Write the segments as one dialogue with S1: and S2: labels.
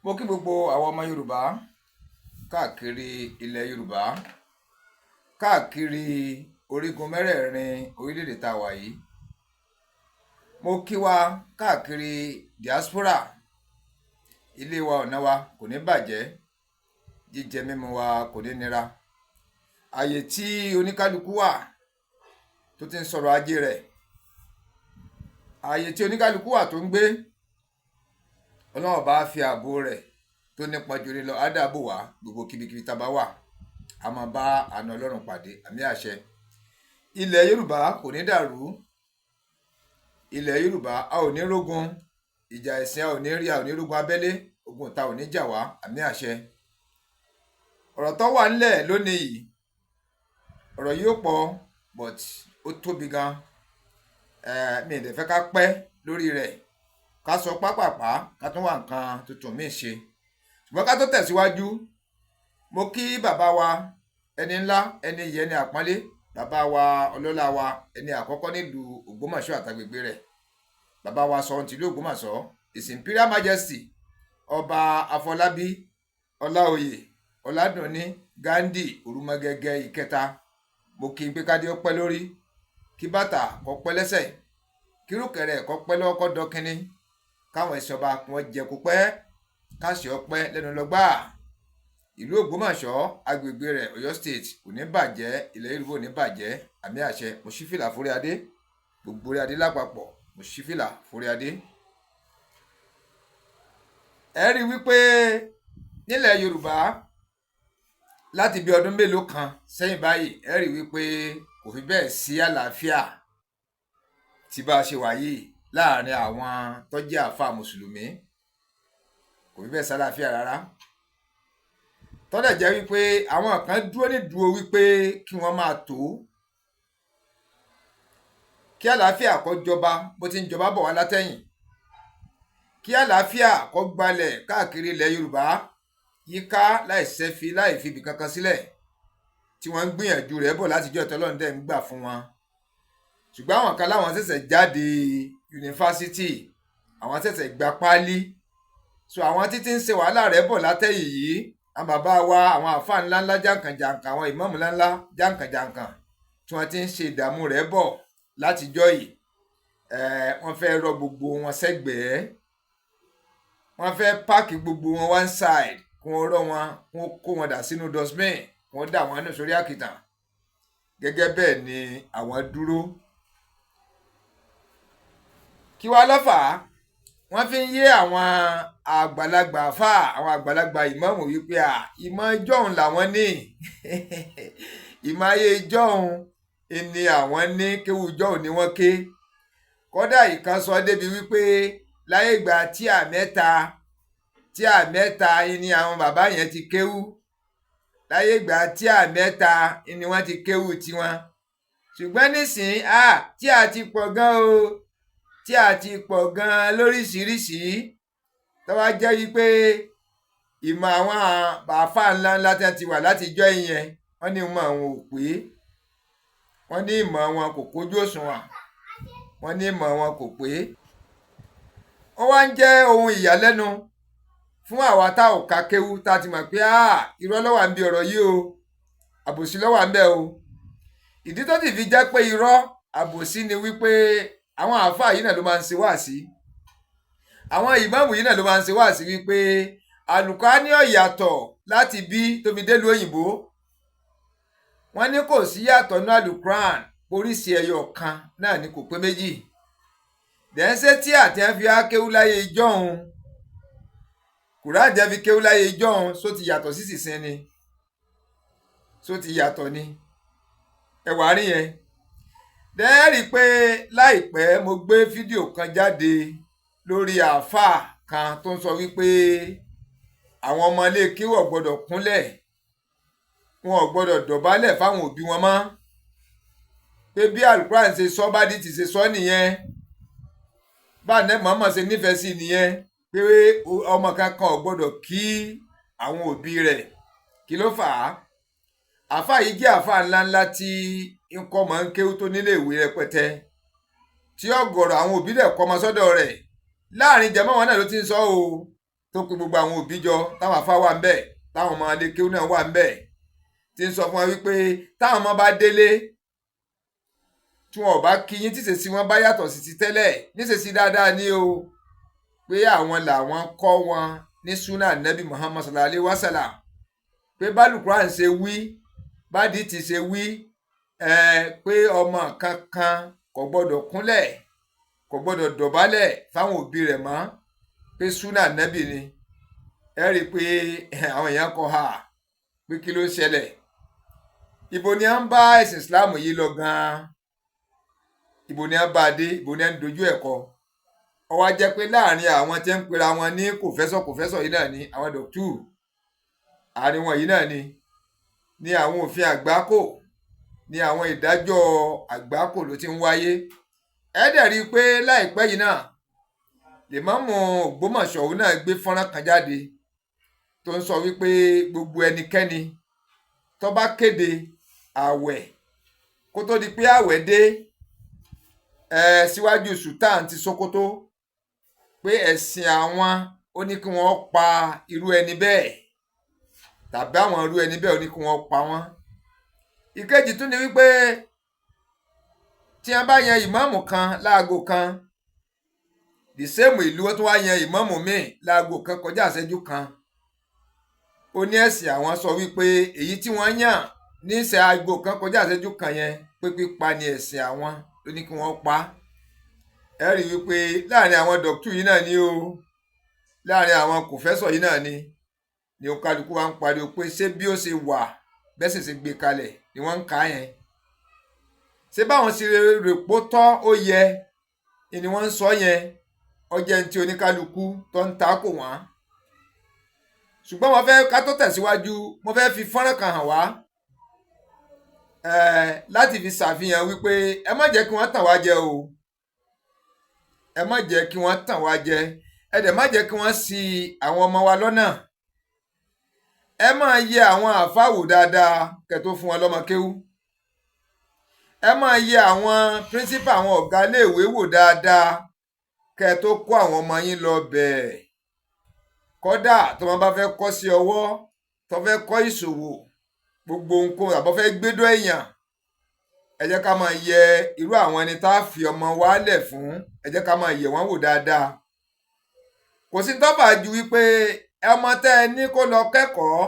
S1: Mo kí gbogbo àwọn ọmọ Yorùbá káàkiri ilẹ̀ Yorùbá káàkiri orígun mẹ́rẹ̀ẹ̀rin orílẹ̀-èdè tá a wà yìí. Mo kí wa káàkiri diaspora. Ilé wa ọ̀nà wa kò ní bàjẹ́, jíjẹ mímu wa kò ní nira. Àyè tí oníkálukú wà tó ti ń sọ̀rọ̀ ajé rẹ̀, àyè tí oníkálukú wà tó ń gbé, Ọlọ́run bá fi ààbò rẹ̀ tó nípọn jù ní lọ á dáàbò wá gbogbo kíbikíbi tá a bá wà. A máa bá àna Ọlọ́run pàdé, àmì àṣẹ. Ilẹ̀ Yorùbá kò ní dàrú. Ilẹ̀ Yorùbá a ò ní rógun ìjà ẹ̀sìn, a ò ní rí, a ò ní rógun abẹ́lé, ogun ta ò ní jà wá, àmì àṣẹ. Ọ̀rọ̀ tó wà nílẹ̀ lónìí yìí, ọ̀rọ̀ yìí ó pọ̀ but ó tóbi gan. Mi ì dẹ̀ fẹ́ ká pẹ́ lórí rẹ̀, ká sọ pápápá ká tún wà nǹkan tuntun míì ṣe. Ṣùgbọ́n ká tó tẹ̀síwájú, mo kí bàbá wa ẹni ńlá, ẹni iyì, ẹni àpọ́nlé, bàbá wa ọlọ́lá wa, ẹni àkọ́kọ́ nílùú Ògbómọ̀ṣọ́ àtàgbègbè rẹ̀, bàbá wa Ṣọ̀ún tìlú Ògbómọ̀ṣọ́, His Imperial Majesty Ọba Afọlábí Ọláoyè Ọládùnní Ghandi Òrùmọgẹgẹ ìkẹta. Mo kí n pé kádé ó pẹ́ lórí, kí bàtà kó pẹ́ lẹ́sẹ̀, kí rúkẹ̀rẹ̀ kó pẹ́ lọ́wọ́ kó dọ́kínní, káwọn ẹ̀ṣọ́ ọba wọn jẹ kó pẹ́, káṣí ọpẹ́ lẹ́nu lọ́gbà. Ìlú Ògbómọ̀ṣọ́ agbègbè rẹ̀ Ọ̀yọ́ State kò ní bàjẹ́, ilẹ̀ Yorùbá ò ní bàjẹ́, àmì àṣẹ. Mo ṣí fìlà fórí adé, gbogbo orí adé lápapọ̀, mo ṣí fìlà fórí adé. Ẹ rí wípé nílẹ̀ Yorùbá láti bí ọdún mélòó kan sẹ́yìn báyìí, ẹ rí wípé kò fi bẹ́ẹ̀ sí àlàáfíà tí bá a ṣe wà yìí láàrin àwọn tó jẹ́ àáfàá mùsùlùmí. Kò fi bẹ́ẹ̀ sí àlàáfíà rárá. Tọ́dẹ̀ jẹ́ wípé àwọn kan dúró nídúró wípé kí wọ́n máa tó, kí àlàáfíà kó jọba bó ti ń jọba bọ̀ wá látẹ̀yìn, kí àlàáfíà kó gbalẹ̀ káàkiri ilẹ̀ Yorùbá yíká láì ṣẹ́fi láì fi ibì kankan sílẹ̀, tí wọ́n ń gbìyànjú rẹ̀ bọ̀ látijọ́ tọ́lọ́run dẹ̀ ń gbà fún wọn. Ṣùgbọ́n àwọn kan láwọn ṣẹ̀ṣẹ̀ jáde yunifásitì, àwọn ṣẹ̀ṣẹ̀ gba páálí, so àwọn títí ń ṣe wàhálà rẹ̀ bọ̀ látẹ̀yìn yìí, àwọn bàbá wa, àwọn àfáà ńláńlá jàǹkànjàǹkàn, àwọn ìmáàmù ńláńlá jàǹkànjàǹkàn tí wọ́n ti ń ṣe ìdààmú rẹ̀ bọ̀ látijọ́ yìí, wọ́n fẹ́ rọ gbogbo wọn sẹ́gbẹ̀ẹ́, wọ́n fẹ́ páàkì gbogbo wọn one side, kí wọ́n rọ wọn, kí wọ́n kó wọn dà sínú dustbin, kí wọ́n dà wọn nù sórí àkìtàn. Gẹ́gẹ́ bẹ́ẹ̀ ni àwọn dúró. Kí wá ló fà á? Wọ́n fi ń yé àwọn àgbàlagbà àfáà, àwọn àgbàlagbà ìmáàmù wípé ìmọ̀ ìjọ́un làwọn ní ìmọ̀ ayé ìjọ́un ni àwọn ní, kéwú ìjọ́un ni wọ́n ké. Kódà ìkan sọ débi wípé láyé ìgbà tíà mẹ́ta ni àwọn bàbá yẹn ti kéwú, láyé ìgbà tíà mẹ́ta ni wọ́n ti kéwú tiwọn. Ṣùgbọ́n nísìnyí tíà ti pọ̀ gan o, tí a ti pọ̀ gan lóríṣìíríṣìí, tó wá jẹ́ wípé ìmọ̀ àwọn àáfàá ńláńlá tí wọ́n ti wà látijọ́ ìyẹn, wọ́n ní ìmọ̀ àwọn ò pé, wọ́n ní ìmọ̀ wọn kò kójú òṣùwọ̀n, wọ́n ní ìmọ̀ wọn kò pé. Ó wá ń jẹ́ ohun ìyàlẹ́nu fún àwa tá ò ka kéwú, tá a ti mọ̀ pé irọ́ ló wà ń bí ọ̀rọ̀ yìí o, àbòsí ló wà ń bẹ o. Ìdí tó ti fi jẹ́ pé irọ́ àbòsí ni wípé àwọn àáfàá yìí náà ló máa ń ṣe wáàsí, àwọn ìmáàmù yìí náà ló máa ń ṣe wáàsí wípé àlùkùránì ò yàtọ̀ láti bí tó fi délùú òyìnbó. Wọ́n ní kò sí yàtọ̀ ní àlùkùránì, oríṣi ẹyọ kan náà ni, kò pé méjì. Dẹ́nsẹ́ tí àti ẹ̀ fi kéwú láyé ìjọ́un, Kùránì jẹ́ fi kéwú láyé ìjọ́un, só ti yàtọ̀ sí sísìn ni, só ti yàtọ̀ ni, ẹwà rí yẹn. Dẹ́rì pé láìpẹ́ mo gbé fídíò kan jáde lórí àáfàá kan tó ń sọ wípé àwọn ọmọ ilé kéwú ò gbọ́dọ̀ kúnlẹ̀, wọn ò gbọ́dọ̀ dọ̀bálẹ̀ fáwọn òbí wọn mọ́, pé bí Al-Qur'an ṣe sọ, bá dí ti ṣe sọ nìyẹn, bá nẹ́ mọ̀ọ́mọ̀ ṣe nífẹ̀ẹ́ sí nìyẹn, pé ọmọ kankan ò gbọ́dọ̀ kí àwọn òbí rẹ̀. Kí ló fà á? Àáfàá yìí jẹ́ àáfàá ńláńlá tí ń kọ́ ọmọ ń kéwú tó nílé ìwé rẹpẹtẹ, tí ọ̀gọ̀rọ̀ àwọn òbí rẹ̀ kọ́ ọmọ sọ́dọ̀ rẹ̀. Láàrin jẹ̀mọ́ wọn náà ló ti ń sọ o, tó pe gbogbo àwọn òbí jọ táwọn afá wà ń bẹ̀ táwọn ọmọ alékéwú náà wà ń bẹ̀ tí ń sọ fún wa wípé táwọn ọmọ bá délé tí wọn ò bá kí yín tíṣesí wọn bá yàtọ̀ sí ti tẹ́lẹ̀ níṣesí dáadáa ní o pé àwọn làwọn kọ́ wọn ní súnà nẹ́bí Muhammad sallallahu alayhi wa sallam pé bálùkùránì ṣe wí bádìí ti ṣe wí pé ọmọ kankan kò gbọ́dọ̀ kúnlẹ̀ kò gbọ́dọ̀ dọ̀bálẹ̀ fáwọn òbí rẹ̀ mọ́ pé súnà nẹ́bí ni ẹ rí i pé àwọn èèyàn kọ ha pé kí ló ṣẹlẹ̀ ibo ni à ń bá ẹ̀sìn Islam yìí lọ gan-an ibo ni à ń bá a dé ibo ni à ń dojú ẹ̀ kọ ó wá jẹ́ pé láàrin àwọn tí ń pera wọn ní kòfẹ́sọ̀ yìí náà ni àwọn dọ̀tú àárín wọn yìí náà ni àwọn òfin àgbákò ni àwọn ìdájọ́ àgbákò ló ti ń wáyé ẹ dẹ̀ rí i pé láìpẹ́ yìí náà Lèmọ́mù Ògbómọ̀ṣọ́ òun náà gbé fọ́nrán kan jáde tó ń sọ wípé gbogbo ẹnikẹ́ni tó bá kéde ààwẹ̀ kó tó di pé ààwẹ̀ dé síwájú Sultan ti Sokoto pé ẹ̀sìn àwọn ó ní kí wọ́n pa irú ẹni bẹ́ẹ̀ tàbí àwọn irú ẹni bẹ́ẹ̀ ó ní kí wọ́n pa wọ́n. Ìkejì tún ni wípé tí wọ́n bá yan ìmáàmù kan láago kan the same ìlú wọn tún wá yan ìmáàmù míì láago kan kọjá ìṣẹ́jú kan ó ní ẹ̀sìn àwọn sọ wípé èyí tí wọ́n yàn ní ìṣẹ́ aago kan kọjá ìṣẹ́jú kan yẹn pé pípa ni ẹ̀sìn àwọn ló ní kí wọ́n pa ẹ rí wípé láàrin àwọn dọ̀kítù yìí náà ni o láàrin àwọn kòfẹ́sọ̀ yìí náà ni kálukú wa ń pariwo pé ṣé bí ó ṣe wà bẹ́ẹ̀ sì ṣe gbé kalẹ̀ ni wọ́n ń kà á yẹn ṣé báwọn ṣe rèpó tọ́ ó yẹ ni wọ́n ń sọ yẹn ọjẹ́ ní ti oníkálukú tó ń ta kò wọ́n ṣùgbọ́n mo fẹ́ ká tó tẹ̀síwájú mo fẹ́ fi fọ́nrán kan hàn wá láti fi ṣàfihàn wípé ẹ má jẹ́ kí wọ́n tàn wá jẹ o ẹ má jẹ́ kí wọ́n tàn wá jẹ ẹ dẹ̀ má jẹ́ kí wọ́n ṣì àwọn ọmọ wa lọ́nà ẹ máa yẹ àwọn àáfàá wò dáadáa kẹ́ tó fún wọn lọ́mọ kéwú ẹ máa yẹ àwọn píríncípà àwọn ọ̀gá iléèwé wò dáadáa kẹ́ tó kó àwọn ọmọ yín lọ bẹ́ẹ̀ kódà tó wọn bá fẹ́ kọ́ sí ọwọ́ tó fẹ́ kọ́ ìṣòwò gbogbo nǹkan àbọ̀ fẹ́ gbẹ́dọ̀ èèyàn ẹ jẹ́ ká máa yẹ irú àwọn ẹni tá a fi ọmọ wa lẹ̀ fún ẹ jẹ́ ká máa yẹ wọ́n wò dáadáa kò sí tó bá ju wípé ọmọ tẹ́ ẹ ní kó lọ kẹ́kọ̀ọ́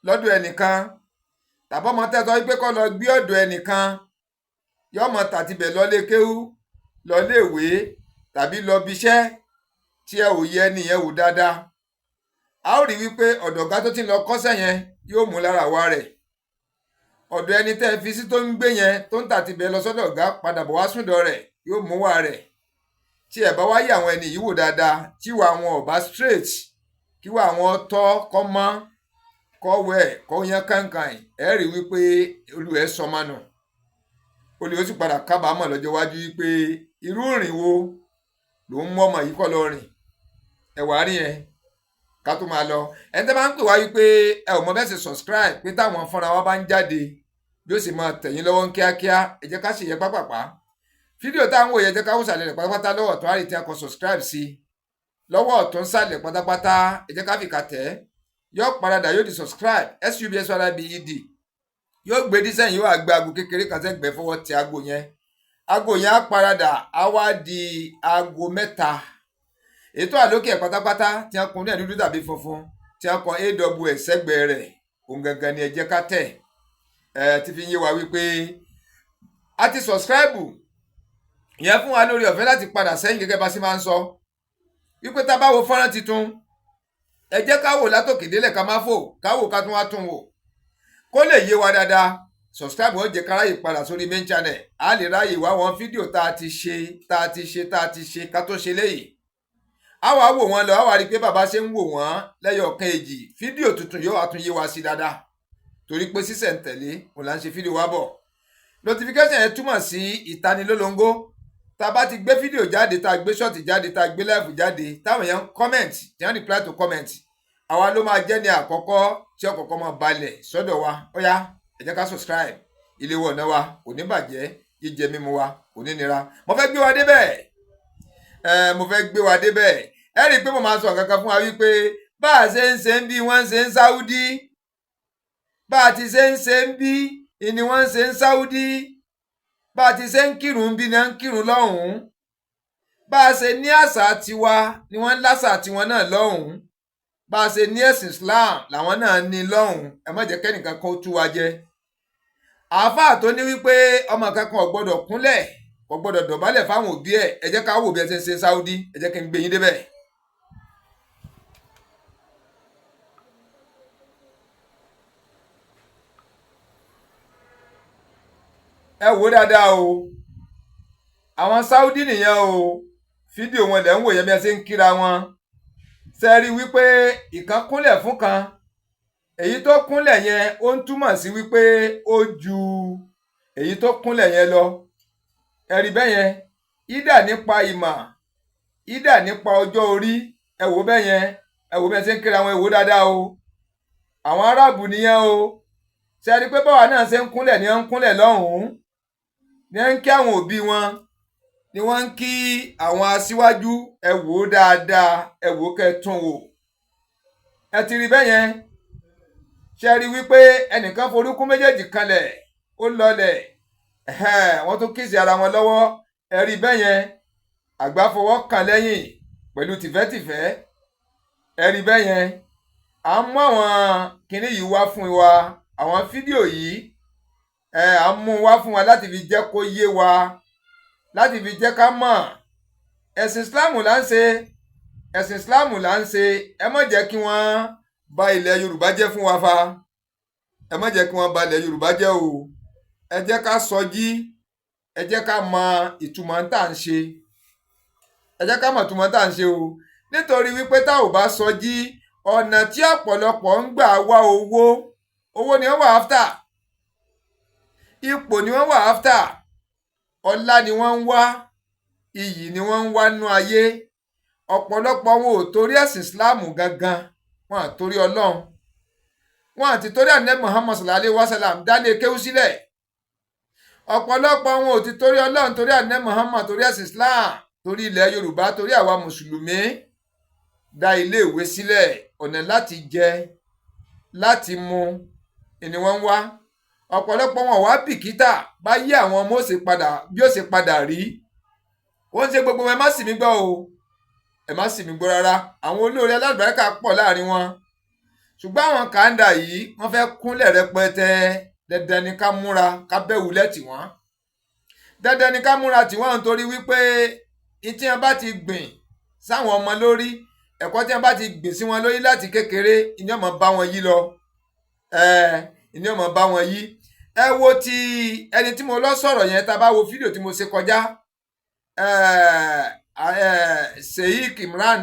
S1: lọ́dọ̀ ẹnìkan tàbí ọmọ tẹ́ ẹ sọ wípé kó lọ gbé ọ̀dọ̀ ẹnìkan yọmọ tàtibẹ̀ lọlé kéwú lọlé ìwé tàbí lọ bíṣẹ́ tí ẹ ò yẹ nìyẹn wò dáadáa a ó rí wípé ọ̀dọ̀ ọ̀gá tó ti ń lọ kọ́ṣẹ́ yẹn yóò mú lára wa rẹ̀ ọ̀dọ̀ ẹni tẹ́ ẹ fi sí tó ń gbé yẹn tó ń tàtibẹ̀ lọ sọ́dọ̀ ọ̀gá padà bọ̀ wá súndọ̀ rẹ̀ yóò mú wà rẹ̀ tí ẹ bá wáyé àwọn ẹni yìí wò dáadáa tí wà wọn ò bá straight kí wà wọn tọ́ kọ́ mọ́ kọ́ wẹ̀ kọ́ yán kàǹkàn ẹ rí wípé olùwẹ̀ sọmọnù olùwẹ̀ ó sì padà kábàámọ̀ lọ́jọ́ iwájú wípé irú ìrìn wo ló ń mú ọmọ yìí kọ́ lọ rìn ẹ̀wà rí yẹn ká tó máa lọ ẹni tẹ́ bá ń pè wá wípé ẹ ò mọ bẹ́ẹ̀ ṣe subscribe pé táwọn fúnra wa bá ń jáde bí ó sì máa tẹ̀yìn lọ́wọ́ ń kíákíá ẹ jẹ́ ká ṣe yẹ pápápá fídíò táwọn wò yẹ jẹ́ ká wò sàlẹ̀ rẹ̀ pátápátá lọ́wọ́ ọ̀tún àrètí akọ subscribe sí lọ́wọ́ ọ̀tún sàlẹ̀ pátápátá ẹ jẹ́ ká fìkà tẹ̀ yóò paradà yóò di subscribe SUBSYBED yóò gbé dísẹ́yìn yóò àgbé aago kékeré kan sẹ́gbẹ̀ẹ́ fọwọ́ tẹ aago yẹn á paradà á wá di aago 3 ètò àlókè pátápátá tí wọ́n kun ní ẹ̀dúdú tàbí funfun tí wọ́n kan AWS sẹ́gbẹ̀ẹ́ rẹ̀ òun gangan ni ẹ jẹ́ ká tẹ̀ ti fi yé wa wípé a ti subscribe ìyẹn fún wa lórí ọ̀fẹ́ láti padà sẹ́yìn gẹ́gẹ́ bá sí máa ń sọ wípé tá a bá wo fọ́nrán titun ẹ jẹ́ ká wò látòkè délẹ̀ ká má fò ká wò ká tún wá tún wò kó lè yé wa dáadáa subscribe ó jẹ́ ká ráyè padà sórí main channel a lè ráyè wá wọn fídíò tá a ti ṣe ká tó ṣe léyìí a wá wò wọn lọ a wá rí i pé bàbá ṣe ń wò wọn lẹ́yọ̀kan èjì fídíò tuntun yóò wá tún yé wa sí dáadáa torí pé sísẹ̀ntẹ̀lé òun là ń ṣe fídíò wa bọ̀ notification yẹn túmọ̀ sí ìtanilólóńgó tá a bá ti gbé fídíò jáde tá a gbé ṣọ́ọ̀tì jáde tá a gbé láìfù jáde táwọn èèyàn ń comment tí wọ́n reply to comment àwa ló máa jẹ́ ní àkọ́kọ́ tí ọ̀kọ̀ọ̀kan máa balẹ̀ sọ́dọ̀ wa ó yá ẹ jẹ́ ká subscribe ilé wọ̀ náà wa kò ní bàjẹ́ jíjẹ mímu wa kò ní nira mo fẹ́ gbé wa débẹ̀ ẹ rí i pé mo máa sọ kankan fún wa wípé bá a ṣe ń ṣe ń bí wọ́n ń ṣe ń Sáúdí, bá a ti ṣe ń ṣe ń bí ni wọ́n ń ṣe ń Sáúdí, bá a ti ṣe ń kírun bí ni wọ́n ń kírun lọ́hùn-ún, bá a ṣe ní àṣà tiwa ni wọ́n ń láṣà tiwọn náà lọ́hùn-ún, bá a ṣe ní ẹ̀sìn Islam làwọn náà ní lọ́hùn-ún. Ẹ má jẹ́ kẹ́nìkan kan tú wa jẹ. Àáfàá tó ní wípé ọmọ kankan ò gbọ́dọ̀ kúnlẹ̀, kò gbọ́dọ̀ dọ̀bálẹ̀ fáwọn òbí ẹ̀, ẹ jẹ́ ká wò bí ẹ ṣe ń ṣe Sáúdí, ẹ jẹ́ kí n gbé yín débẹ̀. Ẹ wò dáadáa o, àwọn Sáúdí nìyẹn o, fídíò wọn lẹ̀ ń wò yẹn bí ẹ ṣe ń kíra wọn. Ṣé rí wípé ìkan kúnlẹ̀ fún kan, èyí tó kúnlẹ̀ yẹn ó ń túmọ̀ sí wípé ó ju èyí tó kúnlẹ̀ yẹn lọ. Ẹ rí bẹ́ẹ̀ yẹn, ìdà nípa ìmọ̀, ìdà nípa ọjọ́ orí, ẹ wò bẹ́ẹ̀ yẹn, ẹ wò bí ẹ ṣe ń kíra wọn, ẹ wò dáadáa o. Àwọn Arábù nìyẹn o. Ṣé rí pé báwa náà ṣe ń kúnlẹ̀ ni wọ́n ń kúnlẹ̀ lọ́hùn-ún, ni wọ́n ń kí àwọn òbí wọn, ni wọ́n ń kí àwọn aṣíwájú. Ẹ wò dáadáa, ẹ wò kẹtùn wò. Ẹ ti rí bẹ́ẹ̀ yẹn. Ṣé rí wípé ẹnìkan forúkún méjèèjì kanlẹ̀, ó lọlẹ̀, wọ́n tún kíìsì ara wọn lọ́wọ́. Ẹ rí bẹ́ẹ̀ yẹn, àgbà fọwọ́ kàn lẹ́yìn pẹ̀lú tìfẹ́tìfẹ́. Ẹ rí bẹ́ẹ̀ yẹn, à ń mú àwọn kinní yìí wá fún wa, àwọn fídíò yìí à ń mú wá fún wa láti fi jẹ́ kó yé wa, láti fi jẹ́ ká mọ̀ ẹ̀sìn Ìsìláàmù là ń ṣe, ẹ̀sìn Ìsìláàmù là ń ṣe. Ẹ má jẹ́ kí wọ́n bà ilẹ̀ Yorùbá jẹ́ fún wa fa, ẹ má jẹ́ kí wọ́n bà ilẹ̀ Yorùbá jẹ́ o. Ẹ jẹ́ ká sọjí, ẹ jẹ́ ká mọ ìtumọ̀ tá à ń ṣe, ẹ jẹ́ ká mọ ìtumọ̀ tá à ń ṣe o. Nítorí wípé tá ò bá sọjí, ọ̀nà tí ọ̀pọ̀lọpọ̀ ń gbà wá owó ni wọ́n wà after, ipò ni wọ́n wà after, ọlá ni wọ́n ń wá, iyì ni wọ́n ń wá nú ayé. Ọ̀pọ̀lọpọ̀ wọn ò torí ẹ̀sìn Ìsìláàmù gangan, wọn à torí Ọlọ́run, wọn àti torí Ànábì Muhammad sallallahu alaihi wasallam dálé kéwú sílẹ̀. Ọ̀pọ̀lọpọ̀ wọn ò ti torí Ọlọ́run, torí Ànábì Muhammad, torí ẹ̀sìn Islam, torí ilẹ̀ Yorùbá, torí àwa mùsùlùmí dá ilé ìwé sílẹ̀. Ọ̀nà láti jẹ, láti mu ni wọ́n ń wá. Ọ̀pọ̀lọpọ̀ wọn wá bìkítà bá yí àwọn ọmọ bí ó ṣe padà rí. Wọ́n ń ṣe gbogbo ẹ má sì mí gbọ́ o, ẹ má sì mí gbọ́ rárá. Àwọn olóore alálùbáríkà pọ̀ láàrin wọn, ṣùgbọ́n àwọn kàńdà yìí wọ́n fẹ́ kúnlẹ̀ rẹpẹtẹ. Dandan ni ká múra, ká bẹ́wulẹ̀ tì wọ́n. Dandan ni ká múra tì wọ́n, nítorí wípé tí wọ́n bá ti gbìn sáwọn ọmọ lórí, ẹ̀kọ́ tí wọ́n bá ti gbìn sí wọn lórí láti kékeré, ìní ọmọ bá wọn yí lọ. Ìní ọmọ bá wọn yí. Ẹ wo ti ẹni tí mo lọ sọ̀rọ̀ yẹn, tá a bá wo fídíò tí mo ṣe kọjá, Sheikh Imran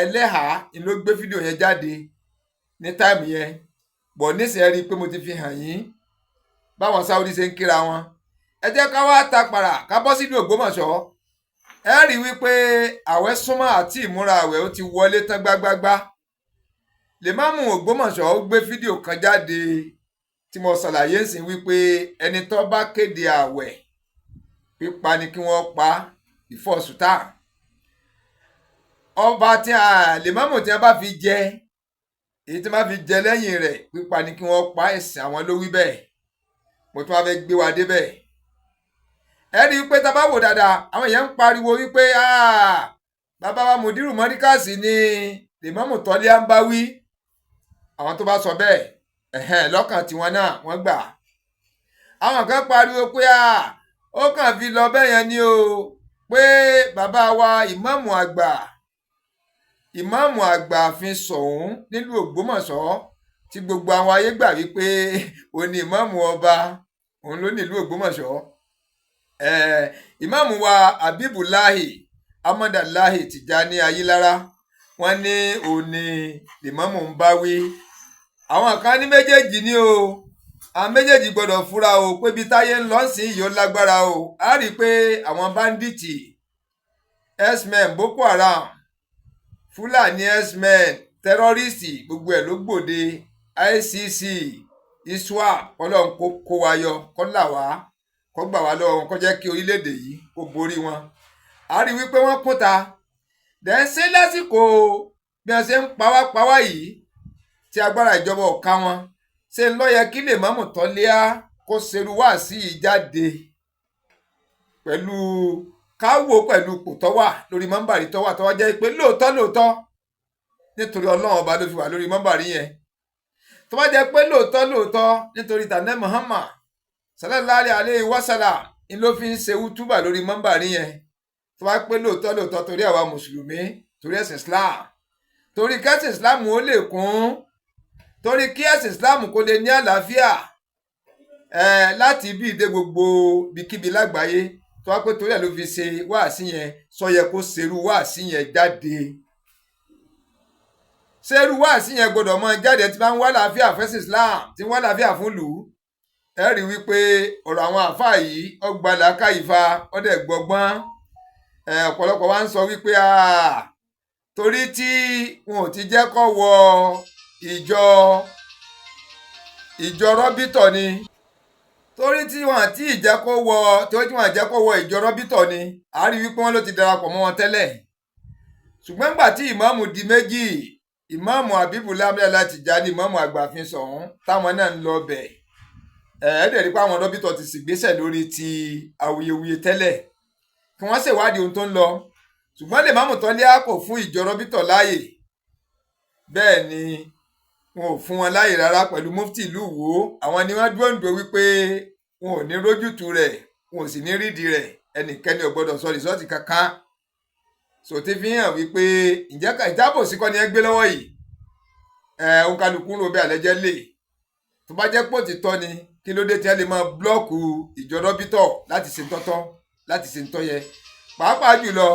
S1: Eleha ni ló gbé fídíò yẹn jáde ní táìmù yẹn. Bọ̀ nísìnyí rí i pé mo ti fi hàn yín báwọn Sáúdí ṣe ń kíra wọn. Ẹ jẹ́ ká wá ta pàrà ká bọ́ sínú Ògbómọ̀ṣọ́. Ẹ rí i wípé àwẹ̀ súnmọ́ àti ìmúra àwẹ̀ ó ti wọlé tán gbágbágbá. Lèmámù Ògbómọ̀ṣọ́ ó gbé fídíò kan jáde tí mo ṣàlàyé sí wípé ẹni tó bá kéde àwẹ̀ pípa ni kí wọ́n pa before sultan. Ọba tí lèmámù tí wọ́n bá fi jẹ, èyí tí wọ́n bá fi jẹ lẹ́yìn rẹ̀, pípa ni kí wọ́n pa. Ẹ̀sìn àwọn ló wí bẹ́ẹ̀. Mo tún wá fẹ́ gbé wa débẹ̀. Ẹ rí i pé tá a bá wò dáadáa, àwọn èèyàn ń pariwo wípé bàbá wa Mùdírù Mọ́ríkàsì ni lèmámù Tọ́líà ń bá wí. Àwọn tó bá sọ bẹ́ẹ̀, lọ́kàn tiwọn náà wọ́n gbà. Àwọn kan pariwo pé ó kàn fi lọ bẹ́ẹ̀ yẹn ni o, pé bàbá wa ìmáàmù àgbà àfin Ṣọ̀ún nílùú Ògbómọ̀ṣọ́, tí gbogbo àwọn ayé gbà wípé òun ni ìmáàmù ọba, òun ló nílùú Ògbómọ̀ṣọ́. Ìmáàmù wa Habibulahi Amadalahi Tijani Ayilara, wọ́n ní òun ni ìmáàmù ń bá wí. Àwọn kan ní méjèèjì ni o, àwọn méjèèjì gbọ́dọ̀ fura o, pé bí táyé ń lọ sí yìí ó lágbára o. A rí i pé àwọn báńdíìtì, herdsmen, Boko Haram, Fúlàní herdsmen, tẹ́rọ́rìsì, gbogbo ẹ̀ ló gbòde. ICC, ISWAP, Ọlọ́run kó wa yọ, kó là wá, kó gbà wá lọ́wọ́ wọn, kó jẹ́ kí orílẹ̀-èdè yìí kó borí wọn. A rí i wípé wọ́n kúnta. dẹ̀ ṣe lásìkò bí wọ́n ṣe ń pawá yìí tí agbára ìjọba ò ká wọn ṣe ń lọ yẹ kí Lèmọ́mù Tọ́líà kó ṣerú wáàsí yìí jáde pẹ̀lú káwò pẹ̀lú ipò tó wà lórí mọ́ńbàrí tó wà jẹ́ pé lóòótọ́ nítorí Ọlọ́run ọba ló fi wà lórí mọ́ńbàrí yẹn tó bá jẹ́ pé lóòótọ́ nítorí tànẹ́ Muhammad sallallahu alayhi wa sallam ni ló fi ń ṣe útúbà lórí mọ́ńbàrí yẹn tó bá pé lóòótọ́ torí àwa mùsùlùmí torí ẹ̀sìn Islam torí kẹ́sìn Islam ó lè kún torí kí ẹ̀sìn Islam kó lè ní àlàáfíà láti bí ìdè gbogbo bíkíbi lágbàáyé tó wá pé torí ẹ̀ ló fi ṣe wáàsí yẹn sọ yẹ kó ṣerú wáàsí yẹn jáde ṣerú wáàsí yẹn gbọdọ̀ mọ jáde tí wọ́n ń wá àlàáfíà fẹ́sìn Islam tí wọ́n wá àlàáfíà fún lù ú ẹ rí wípé ọ̀rọ̀ àwọn àáfàá yìí ọgbà làákàyífa ọdẹ gbọgbọ́n ọ̀pọ̀lọpọ̀ wa ń sọ wípé torí tí wọn ò ti jẹ́ kó wọ ìjọ rọ́bítọ̀ ni torí tí wọn àti ìjẹ́ kó wọ ìjọ rọ́bítọ̀ ni a rí wípé wọn ló ti darapọ̀ mọ́ wọn tẹ́lẹ̀ ṣùgbọ́n nígbà tí ìmáàmù di méjì ìmáàmù Habibullah Abdullahi Tijani ìmáàmù àgbàfin sọ̀hún táwọn náà ń lọ bẹ̀ ẹ̀ẹ́dẹ̀ rí pé àwọn rọ́bítọ̀ ti ṣègbésẹ̀ lórí ti awuyewuye tẹ́lẹ̀ kí wọ́n ṣèwádìí ohun tó ń lọ ṣùgbọ́n Lèmọ́mù Tọ́líà kò fún ìjọ rọ́bítọ̀ láàyè bẹ́ẹ̀ ni wọn ò fún wọn láàyè rárá pẹ̀lú mufti ìlú Ìwó àwọn ni wọ́n dúró ń do wípé wọn ò ní rójútu rẹ̀ wọn ò sì ní rídìí rẹ̀ ẹnikẹ́ni ò gbọ́dọ̀ sọ rìsọ́ọ̀tì kankan sòtí fi hàn wípé ǹjẹ́ ìjábòsí kọ́ ni ẹ gbé lọ́wọ́ yìí òǹkàlùkù ń ro bẹ́ẹ̀ àlẹ́jẹ́ lè tó bá jẹ́ pò ti tọ́ ni kí ló dé tí wọ́n lè máa búlọ́ọ̀kù ìjọ rọ́bítọ̀ láti ṣe tọ́tọ́ láti ṣe tọ́yẹ pàápàá jùlọ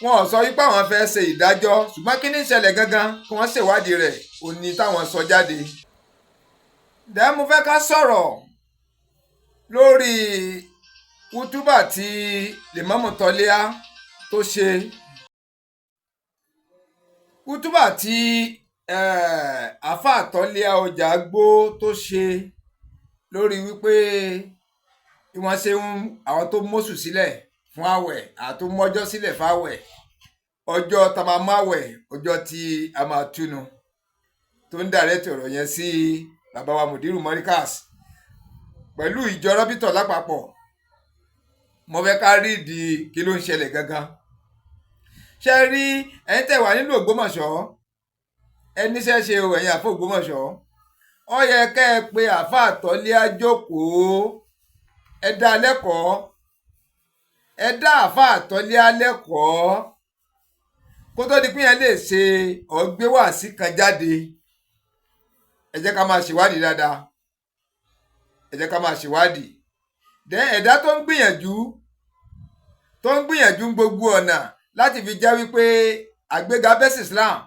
S1: wọn ò sọ wípé àwọn fẹ́ ṣe ìdájọ́ ṣùgbọ́n kí ní ìṣẹ̀lẹ̀ gangan kí wọ́n ṣèwádìí rẹ̀ òní táwọn sọ jáde. dẹ́ mo fẹ́ ká sọ̀rọ̀ lórí útúbà tí Lèmọ́mù Tọ́líà tó ṣe útúbà tí àáfàá Tọ́líà Ọjàgbó tó ṣe lórí wípé bí wọ́n ṣe ń àwọn tó mọ́sù sílẹ̀ fún àwẹ̀ àti mọ́jọ́ sílẹ̀ fáwẹ̀ ọjọ́ tá a máa máwẹ̀ ọjọ́ tí a máa túnu tó ń dàrẹ́tì ọ̀rọ̀ yẹn sí bàbá wa Mudiru Morikas pẹ̀lú ìjọ rọ́bítọ̀ lápapọ̀ mo fẹ́ ká rí ìdí kí ló ń ṣẹlẹ̀ gangan ṣe rí ẹ̀yin tẹ́ wà nínú Ògbómọ̀ṣọ́ ẹni ṣẹ́ ṣe o ẹ̀yin àfọ Ògbómọ̀ṣọ́ ó yẹ kẹ́ ẹ pé àáfàá Tọ́líà jókòó ẹ dá lẹ́kọ̀ọ́ ẹ dá àáfàá Tọ́líà lẹ́kọ̀ọ́ kó tó di pé yẹn lè ṣe ọ̀gbéwàsí kan jáde ẹ jẹ́ ká máa ṣèwádìí dáadáa ẹ jẹ́ ká máa ṣèwádìí ẹ̀dá tó ń gbìyànjú gbogbo ọ̀nà láti fi jẹ́ wípé àgbéga bẹ́sìn Islam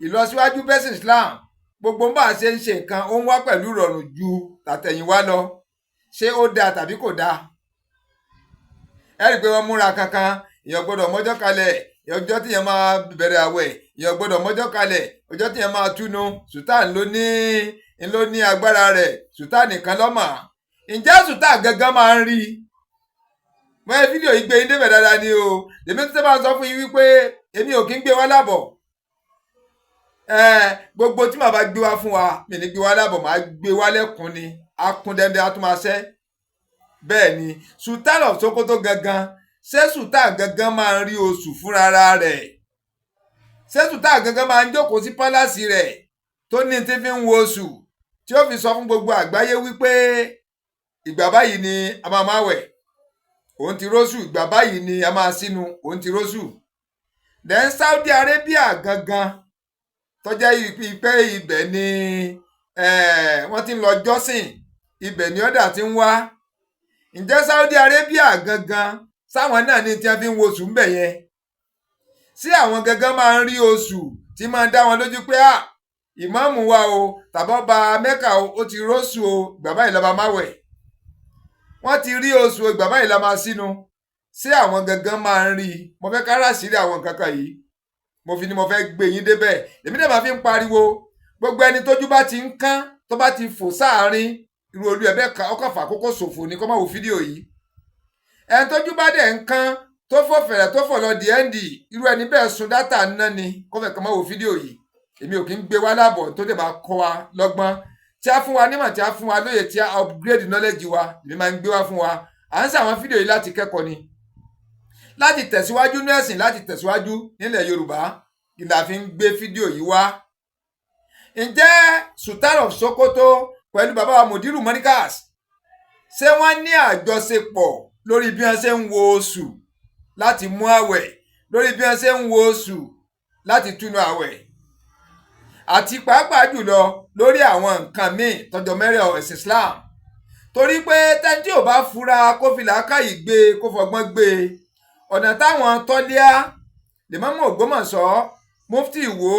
S1: ìlọsíwájú bẹ́sìn Islam gbogbo bá a ṣe ń ṣe nǹkan ó ń wá pẹ̀lú ìrọ̀rùn ju tàtẹ̀yìnwá lọ ṣé ó dáa tàbí kò dáa ẹ rí i pé wọ́n múra kankan èèyàn gbọ́dọ̀ mọ́jọ́ kalẹ̀ ọjọ́ tíyẹn máa bẹ̀rẹ̀ àwẹ̀ èèyàn gbọ́dọ̀ mọ́jọ́ kalẹ̀ ọjọ́ tíyẹn máa túnu sultan ló ní agbára rẹ̀ sultan nìkan lọ́mà ǹjẹ́ sultan gangan máa ń rí i mo ẹ fídíò yìí gbé yín débẹ̀ dáadáa ni o èmi tó bá sọ fún yín wípé èmi ò kí ń gbé wá lábọ̀ gbogbo tí màá bá gbé wá fún wa mi ní gbé wá lábọ̀ màá gbé wá lẹ́kùn ni akún dẹ́ndẹ́ atúmọ̀ṣẹ́ bẹ́ẹ̀ ni sultan of Sokoto gangan ṣé sultan gangan máa ń rí oṣù fúnra rẹ̀ ṣé sultan gangan máa ń jókòó sí pálásì rẹ̀ tó ní tí fi ń wo oṣù tí ó fi sọ fún gbogbo àgbáyé wípé ìgbà báyìí ni a máa máa wẹ̀ òun ti róṣù ìgbà báyìí ni a máa sínú òun ti róṣù then Saudi Arabia gangan tó jẹ́ pé ibẹ̀ ni wọ́n ti ń lọ jọ́sìn ibẹ̀ ni ọ̀dà ti ń wá ǹjẹ́ Saudi Arabia gangan sáwọn náà ní tí wọ́n fi ń wo oṣù ń bẹ̀ yẹn sí àwọn gangan máa ń rí oṣù tí máa ń dá wọn lójú pé ìmáàmù wa o tàbọ́ba Mẹ́kà o ó ti róṣù o ìgbà báyìí la máa wẹ̀ wọ́n ti rí oṣù o ìgbà báyìí la máa sínú sí àwọn gangan máa ń rí i mo fẹ́ ká ràṣírí àwọn nǹkan kan yìí mo fi ni mo fẹ́ gbé yín débẹ̀ èmi náà máa fi ń pariwo gbogbo ẹni tójú bá ti ń kán tó bá ti fò sáàárín irú olú ẹ̀bẹ̀ ọkọ̀ fàkókò ṣòfò ní kó má wo fídíò yìí ẹni tójú bá dẹ̀ ń kán tó fò fẹ̀rẹ̀ tó fò lọ di ẹ́ndì irú ẹni bẹ́ẹ̀ sun dátà ńná ni kó fẹ́ kàn máa wo fídíò yìí èmi ò kí ń gbé wá láàbọ̀ tó dẹ̀ bá kọ́ wa lọ́gbọ́n tí a fún wa nímọ̀ tí a fún wa lóye tí a upgrade knowledge wa èmi máa ń gbé wá fún wa à ń ṣàwọn fídíò yìí láti kẹ́kọ̀ọ́ ni láti tẹ̀síwájú ní ẹ̀sìn láti tẹ̀síwájú nílẹ̀ Yorùbá ìlà fi ń gbé fídíò yìí wá. Ǹjẹ́ Sultan of Sokoto pẹ̀lú bàbá wa Mudiru Markaz ṣé wọ́n ní àjọṣepọ̀ lórí bí wọ́n ṣe ń wo oṣù láti mú àwẹ̀ lórí bí wọ́n ṣe ń wo oṣù láti túnú àwẹ̀ àti pàápàá jùlọ lórí àwọn nǹkan míì tọjọ mẹ́rẹ̀ ẹ̀sìn Islam torí pé tẹ́ntí ò bá fura kó fi làákàyè gbé kó fọgbọ́n gbé ọ̀nà táwọn tọ́líà Lèmọ́mù Ògbómọ̀ṣọ́ Mufti Ìwó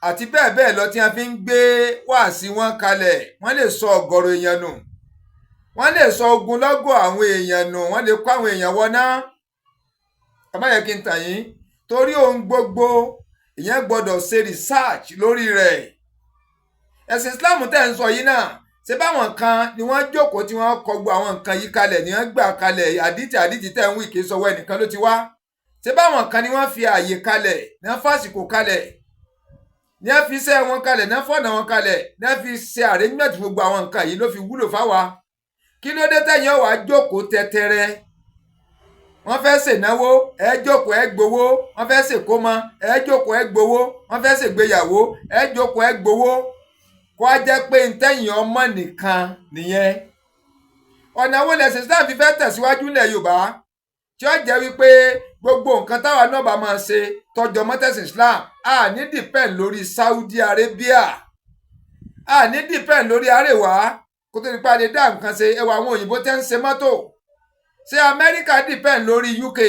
S1: àti bẹ́ẹ̀ bẹ́ẹ̀ lọ tí wọ́n fi ń gbé wáàsí wọn kalẹ̀ wọ́n lè sọ ọ̀gọ̀rọ̀ èèyàn nù wọ́n lè sọ ogunlọ́gọ̀ àwọn èèyàn nù wọ́n lè kó àwọn èèyàn wọná ẹ má yẹ kí n tàn yín torí ohun gbogbo ìyẹn gbọ́dọ̀ ṣe research lórí rẹ̀ ẹ̀sìn Islam tẹ́ ń sọ yìí náà ṣé báwọn kan ni wọ́n jókòó tí wọ́n kọ gbọ́ àwọn nǹkan yìí kalẹ̀ ni wọ́n gbà kalẹ̀ àdìtì tẹ́ ń wí kì í sọwọ́ ẹnìkan ló ti wá ṣé báwọn kan ni wọ́n fi ààyè kalẹ̀ ní wọ́n fàsìkò kalẹ̀ ní wọ́n fi iṣẹ́ wọn kalẹ̀ ní wọ́n fọ̀nà wọn kalẹ̀ ní wọ́n fi ṣe arrangement gbogbo àwọn nǹkan yìí ló fi wúlò fáwa kí ló dé tẹ̀yìn ọ̀wá jókòó tẹ́tẹ́rẹ́ wọ́n fẹ́ ṣènáwó ẹ jókòó ẹ gbowó wọ́n fẹ́ ṣèkómọ ẹ jókòó ẹ gbowó wọ́n fẹ́ ṣègbéyàwó ẹ jókòó ẹ gbowó kó a jẹ́ pé ntẹ̀yìn ọmọ nìkan nìyẹn ọ̀nà wo lẹ̀sìn Islam fi fẹ́ tẹ̀síwájú ilẹ̀ Yorùbá tí ó jẹ́ wípé gbogbo nǹkan táwa náà bá máa ṣe tọjọ mọ́tẹ̀sìn Islam a ní depend lórí Saudi Arabia a ní depend lórí Arẹwà kó tó nípa lè dá nǹkan ṣe ẹwà àwọn òyìnbó tẹ́ ń ṣe mọ́tò ṣé Amẹ́ríkà depend lórí UK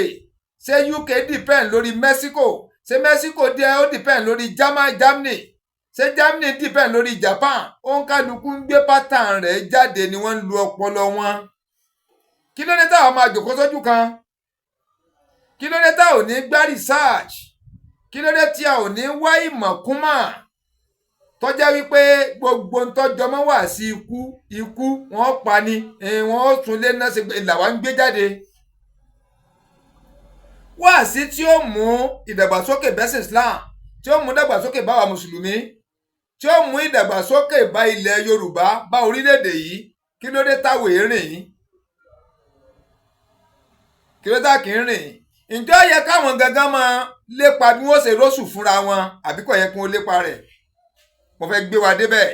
S1: ṣé UK depend lórí Mexico ṣé Mexico díẹ̀ ó depend lórí Germany ṣé Germany depend lórí Japan òǹkàlùkù ń gbé pattern rẹ̀ jáde ni wọ́n ń lu ọpọlọ wọn kí ló dé táwọn máa jòkó sójú kan kí ló dé tá ò ní gbá research kí ló dé tí a ò ní wá ìmọ̀kúnmọ̀ tọ́já wípé gbogbo ntọ́jọmọ́ wà sí ikú wọ́n pa ni wọ́n tún lé náà ṣe làwa ń gbé jáde wá sí tí ó mú ìdàgbàsókè bẹ́sìn Islam tí ó mú ìdàgbàsókè bá wa mùsùlùmí tí ó mú ìdàgbàsókè bá ilẹ̀ Yorùbá bá orílẹ̀-èdè yìí kí ló dé táwọn èrìn kí ló dá kí ń rìn ǹjẹ́ ó yẹ káwọn gangan máa lépa bí wọ́n ṣe róṣù fúnra wọn àbí kò yẹ kí wọ́n lépa rẹ̀ mo fẹ́ gbé wa débẹ̀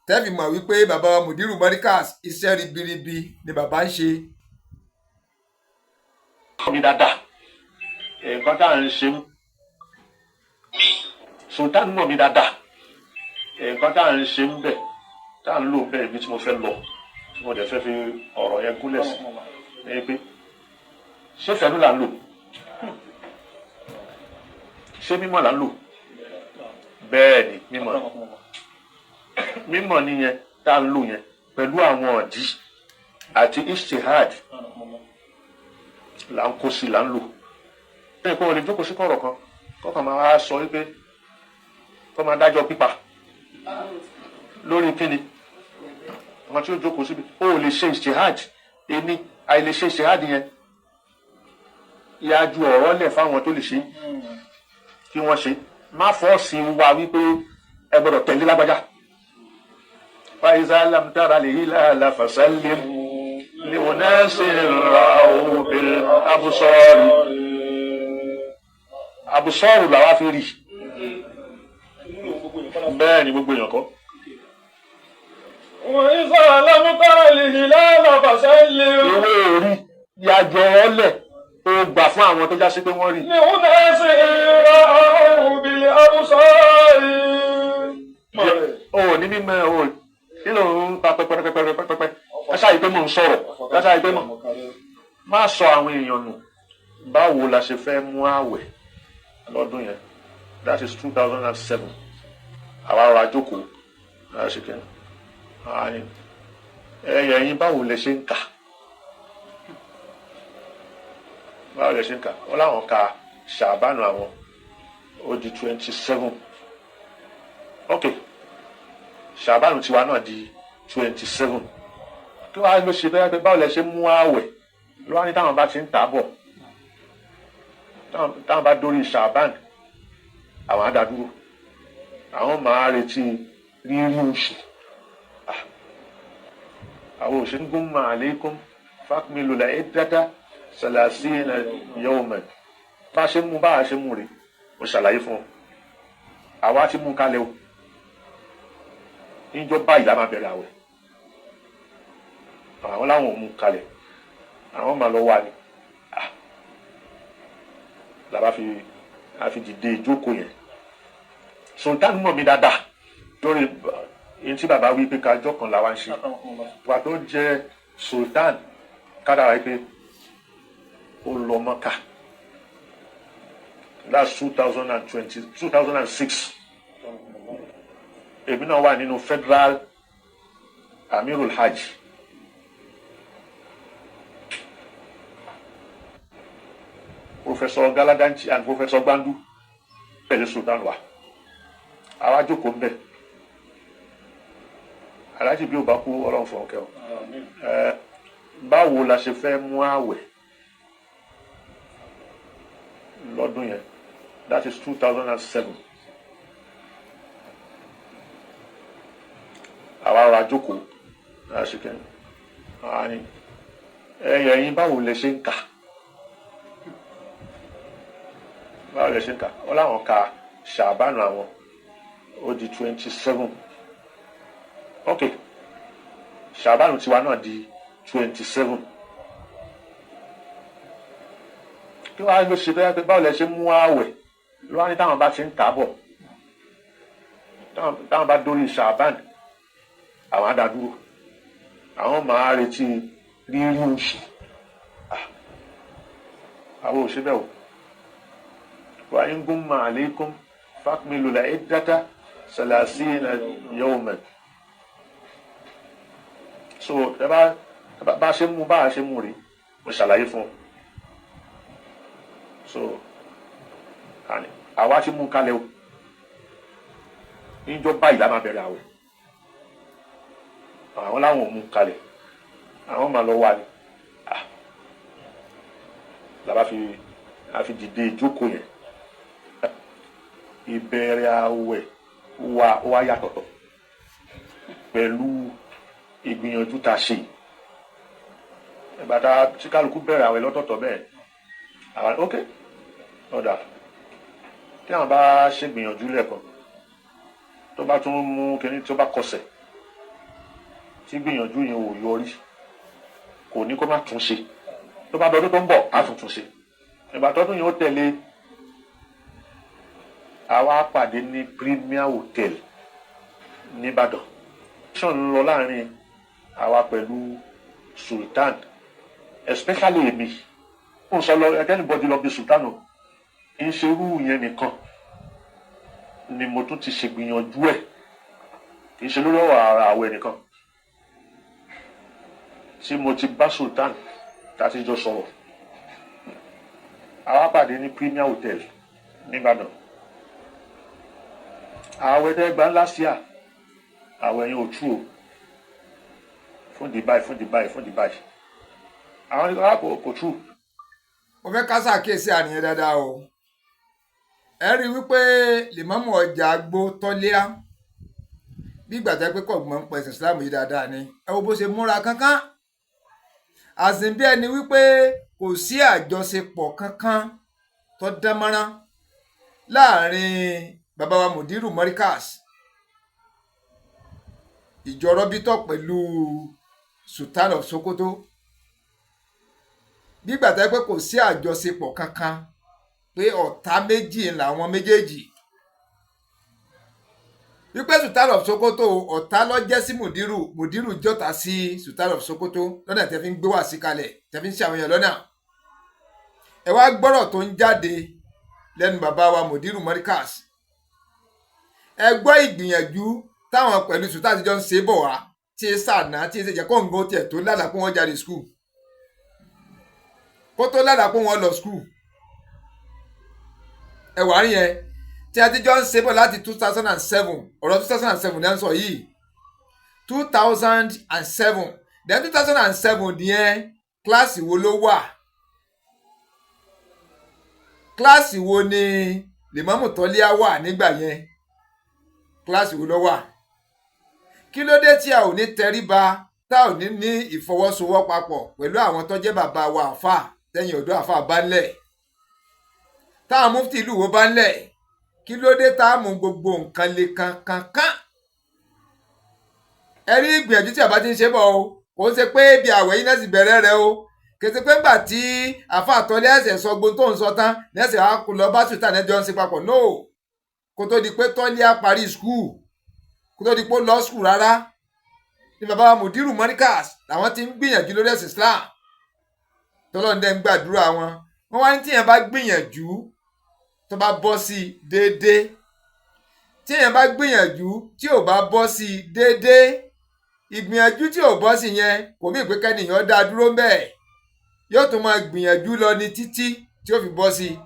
S1: tẹ́fì mọ̀ wípé bàbá Mudiru Markaz iṣẹ́ ribiribi ni bàbá ń ṣe.
S2: mi dáadáa nǹkan tá à ń ṣe Sultan mọ̀ mi dáadáa nǹkan tá à ń ṣe ń bẹ̀ tá à ń lò bẹ́ẹ̀ bí tí mo fẹ́ lọ tí mo dẹ̀ fẹ́ fi ọ̀rọ̀ yẹn gúnlẹ̀ sí ní pé ṣé fẹ́ẹ́ là ń lò ṣé mímọ̀ là ń lò bẹ́ẹ̀ ni mímọ̀ nìyẹn tá à ń lò yẹn pẹ̀lú àwọn ọ̀dí àti ishtihad là ń kó sí là ń lò bẹ́ẹ̀ kó o lè jókòó sí kọ̀rọ̀ kan kọ́kàn máa sọ wípé kọ́ máa dájọ́ pípa lórí kíni àwọn tí ó jókòó síbi ó lè ṣe ishtihad ẹni àìlè ṣe ishtihad yẹn yájú ọ̀rọ̀ lẹ̀ fáwọn tó lè ṣe kí wọ́n ṣe má fọ́ọ̀sì wa wípé ẹ gbọ́dọ̀ tẹ̀lé lágbájá. faiza lam tara al-hilala fasallim li unasin ra'u bil absar absar làwa fi rí bẹ́ẹ̀ ni gbogbo èèyàn kọ́.
S3: faiza lam tara al-hilala fasallim.
S2: ìwé orí yájú ọ̀rọ̀ lẹ̀ ó gbà fún àwọn tó já sí pé wọ́n rí.
S3: ní òun náà ṣe ra òbílẹ̀ àbúsọ̀rì.
S2: o ní mímọ o kí ló ń pa pẹpẹpẹpẹpẹpẹ ẹ ṣáà yìí pé mò ń sọ̀rọ̀ ẹ ṣáà yìí pé mò má sọ àwọn èèyàn nù. báwo la ṣe fẹ́ mú àwẹ̀ lọ́dún yẹn that is 2007 àwa ọ̀rọ̀ àjókòó náà ṣe kẹ́hìn ẹ̀yìn báwo lẹ ṣe ń kà báwo lè ṣe ń kà wọ́n láwọn ka ṣàbánu àwọn ó di 27 ok ṣàbánu tiwa náà di 27 kí wàá ló ṣe bẹ́ẹ̀ pé báwo lè ṣe mú àwẹ̀ ló wá ní táwọn bá ti ń tà bọ̀ táwọn bá dórí ṣàbán àwọn adádúró àwọn máa retí rírí oṣù àwọn òṣèlú gúnmọ àlékún fákmìlú la ẹdẹdá salasina yawman bá a ṣe mú rè mo ṣàlàyé fún ọ àwa ti mú kalẹ̀ o níjọba ìlà máa bẹ̀rẹ̀ àwẹ̀ àwọn láwọn ò mú kalẹ̀ àwọn máa lọ wà ní làbá fi dìde ìjókòó yẹn sultan mọ̀ mí dáadáa lórí èyí tí bàbá wí pé kájọ́ kan làwa ń ṣe wà tó jẹ́ sultan kádàrá pé ó lọ Mọ́kà that's 2006 èmi náà wà nínú federal amirul hajj Professor Galadanchi and Professor Gbandu pẹ̀lú sultan wa àwa jókòó ń bẹ̀ aláàjì bí ó bá kú ọlọ́run fún ọkẹ́ ọ báwo la ṣe fẹ́ mú àwẹ̀ lọ́dún yẹn that is 2007 àwa ara jókòó àṣìkẹ́ àní ẹ̀yìn báwo lẹ ṣe ń kà ọ láwọn ka ṣàbánu àwọn ó di 27 ok ṣàbánu tiwa náà di 27 kí wàá ló ṣe bẹ́ẹ̀ pé báwo lẹ ṣe mú àwẹ̀ ló wá ní táwọn bá ti ń kà á bọ̀ táwọn bá dórí ṣàbánu àwọn adádúró àwọn máa retí rírí oṣù àwọn òṣèbẹ̀ o wa in gumma alaykum fakmilu la iddata salasina yawman so bá ṣe mú rí mo ṣàlàyé fún so àwa ti mú kalẹ̀ o níjọba ìlà máa bẹ̀rẹ̀ àwẹ̀ àwọn láwọn ò mú kalẹ̀ àwọn máa lọ wà ní làbá fi dìde ìjókòó yẹn ìbẹ̀rẹ̀ àwẹ̀ wá yàtọ̀tọ̀ pẹ̀lú ìgbìyànjú tá a ṣe ìbàdà tí kálukú bẹ̀rẹ̀ àwẹ̀ lọ́tọ̀ọ̀tọ̀ bẹ́ẹ̀ àwọn ok ọ̀dà tí àwọn bá ṣe gbìyànjú lẹ́ẹ̀kan tó bá tún mú kíní tó bá kọsẹ̀ tí gbìyànjú yẹn ò yọrí kò ní kó má tún ṣe tó bá dọdún tó ń bọ̀ á tún ṣe ìgbà tọdún yẹn ó tẹ̀lé àwa pàdé ní Premier Hotel nìbàdàn ṣọ́n ń lọ láàrin àwa pẹ̀lú sultan especially èmi ó ń sọ lọ anybody lọ bí sultan o ń ṣe irú yẹn nìkan ni mo tún ti ṣègbìyànjú ẹ̀ kì í ṣe lórí ọ̀rọ̀ ara àwẹ̀ nìkan tí mo ti bá sultan láti jọ sọ̀rọ̀ àwa pàdé ní Premier Hotel nìbàdàn àwẹ̀ tẹ́ gbà ńlá sí àwẹ̀ yẹn ò tú o fún Dubai àwọn nígbà kò tú.
S1: mo fẹ́ ká ṣàkíyèsí àníyàn dáadáa o ẹ rí i wípé lèmọ́mù ọjà gbó tọ́lẹ́à bí ìgbà tẹ́ pé kọ̀gbọ́n ń pẹ̀sẹ̀ Islam yìí dáadáa ni ẹ wo bó ṣe múra kankan àsìn bí ẹni wípé kò sí àjọṣepọ̀ kankan tó dán mọ́rán láàrin bàbá wa Mudiru Morikas ìjọ rọ́bítọ̀ pẹ̀lú Sultan of Sokoto bí ìgbà tẹ́ pé kò sí àjọṣepọ̀ kankan pé ọ̀tá méjì làwọn méjèèjì wípé Sultan of Sokoto ọ̀tá ló jẹ́ sí Mudiru jọ́ta sí Sultan of Sokoto lọ́nà tẹ́ fi ń gbé wá sí kalẹ̀ tẹ́ fi ń ṣe àwọn èèyàn lọ́nà ẹ wá gbọ́rọ̀ tó ń jáde lẹ́nu bàbá wa Mudiru Morikas ẹ gbọ́ ìgbìyànjú táwọn pẹ̀lú Sultan àtijọ́ ń ṣe bọ̀ wá tí ẹ sànà tí ẹ ṣe jẹ́ kóńgó tiẹ̀ tó ládàá pé wọ́n jáde skul kó tó ládàá pé wọ́n lọ skul ẹ wà rí yẹn tí àtijọ́ ń ṣe bọ̀ láti 2007 ọ̀rọ̀ 2007 ní à ń sọ yìí 2007 then 2007 nìyẹn kíláàsì wo ló wà kíláàsì wo ni lèmọ́mù tọ́líà wà nígbà yẹn? Kíláàsì wo ló wà? Kí ló dé tí a ò ní tẹríba, tá ò ní ní ìfọwọ́sowọ́papọ̀ pẹ̀lú àwọn tó jẹ́ bàbá wa àfà tẹ́yìn ọ̀dọ́ àfà bá ń lẹ̀, táwọn mufti ìlú wo bá ń lẹ̀? Kí ló dé tá a mú gbogbo nǹkan le kankan? ẹ rí ìgbìyànjú tí a bá ti ń ṣe bọ̀ o, kò ń ṣe pé bí àwẹ̀ yìí náà sì bẹ̀rẹ̀ rẹ o, kì í ṣe pé ńgbà tí àfà àtọ́lé ẹ̀sẹ̀ sọ gbogbo tó ń sọ tán lẹ́sẹ̀ á lọ bá sùtà nẹ́jọ́ ń ṣe papọ̀. No, kó tó di pé tọ́lé á parí skul, kó tó di pé ó lọ skul rárá ní bàbá wa Mudiru Monikas làwọn ti ń gbìyànjú lórí ẹ̀sìn Islam tọ́lọ́ndẹ́ ń gbàdúrà wọn. Wọ́n wá ní tíyẹn bá gbìyànjú tó bá bọ́ sí i déédéé, tíyẹn bá gbìyànjú tí ò bá bọ́ sí i déédéé, ìgbìyànjú tí ò bọ́ sí yẹn kò mí pé kẹ́nìyàn dá dúró bẹ́ẹ̀, yóò tún máa gbìyànjú lọ ní títí tí ó fi bọ́ sí i.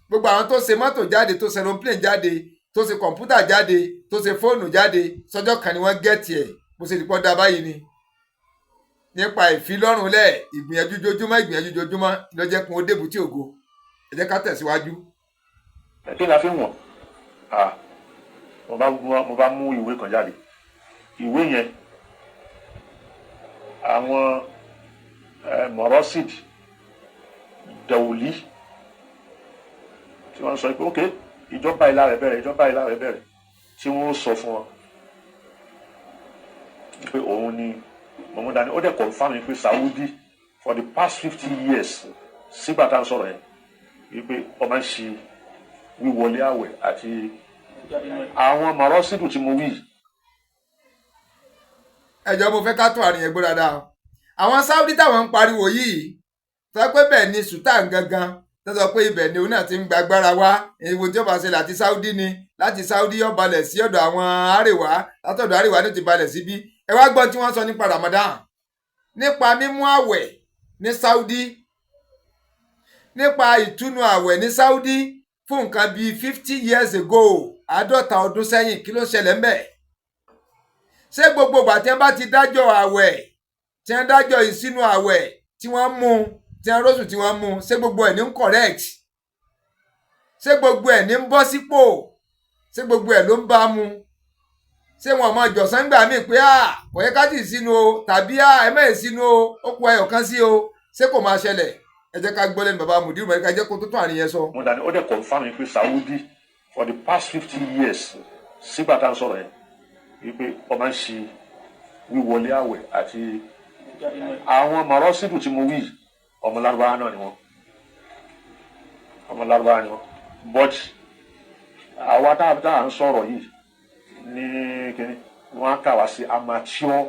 S1: Gbogbo àwọn tó ṣe mọ́tò jáde, tó ṣe aeroplane jáde, tó ṣe kọ̀ǹpútà jáde, tó ṣe fóònù jáde, sọ́jọ́ kan ni wọ́n gẹ̀ẹ́tì ẹ̀ bó ṣe dìpọ́ da báyìí ni. Nípa ìfilọ́rùnlẹ̀, ìgbìyànjú jojúmọ́ ló jẹ́ kún ó débùtì ògo. Ẹ jẹ́ ká tẹ̀síwájú.
S2: Kí la fi ń wọ̀n? Mo bá mú ìwé kan jáde. Ìwé yẹn àwọn mọ̀rọ́sìd dẹ̀wòlí tí wọ́n sọ pé ok ìjọba ìlà rẹ̀ bẹ̀rẹ̀ tí wọ́n sọ fún wọn pé òun ni Muhammad Dani. Ó dẹ̀ confirm pé Saudi for the past 50 years sígbà tá à ń sọ̀rọ̀ yẹn wípé ọmọ ń ṣe wíwọlé àwẹ̀ àti àwọn mọ̀rọ́sìdù tí mo wí.
S1: Ẹjọ́ mo fẹ́ ká tó àrùn yẹn gbọ́ dáadáa. Àwọn Saudi táwọn ń pariwo yìí sọ pé bẹ́ẹ̀ ni Sultan gangan tó sọ pé ibẹ̀ ni òun náà ti ń gba agbára wá, èwo tí ó bá ṣe láti Saudi ni, láti Saudi yóò balẹ̀ sí ọ̀dọ̀ àwọn àríwá, látọ̀dọ̀ àríwá ní ti balẹ̀ síbí. Ẹ wá gbọ́ tí wọ́n sọ nípa Ramadan, nípa mímú àwẹ̀ ní Saudi, nípa ìtúnu àwẹ̀ ní Saudi fún nǹkan bíi 50 years ago, 50 ọdún sẹ́yìn. Kí ló ṣẹlẹ̀ ńbẹ̀? Ṣé gbogbo ìgbà tí wọ́n bá ti dájọ́ àwẹ̀, tí wọ́n dájọ́ ìsínú àwẹ̀, tí wọ́n mú, tí wọ́n róṣù tí wọ́n mú, ṣé gbogbo ẹ̀ ní ń correct? Ṣé gbogbo ẹ̀ ní ń bọ́ sípò? Ṣé gbogbo ẹ̀ ló ń bá mu? Ṣé wọn mọ ìjọsán gbà mí pé kò yẹ ká tì sínú o, tàbí ẹ mẹ́ẹ̀ sínú o, ó kù ẹyọ kan sí o? Ṣé kò máa ṣẹlẹ̀? Ẹ jẹ́ ká gbọ́ lẹ́nu bàbá Mudiru Monikas, jẹ́ kó tó àárín yẹn sọ.
S2: Mo dání ó dẹ̀ confirm pé Saudi for the past 50 years sígbà tá à ń sọ̀rọ̀ yẹn wípé ọmọ ń ṣe wíwọlé àwẹ̀ àti àwọn mọ̀rọ́sìdù tí mo wí ọmọ Lárúbáwá náà ni wọ́n, ọmọ Lárúbáwá ni wọ́n. But àwa tá à ń sọ̀rọ̀ yìí ní kíní wọ́n á kà wá sí amateur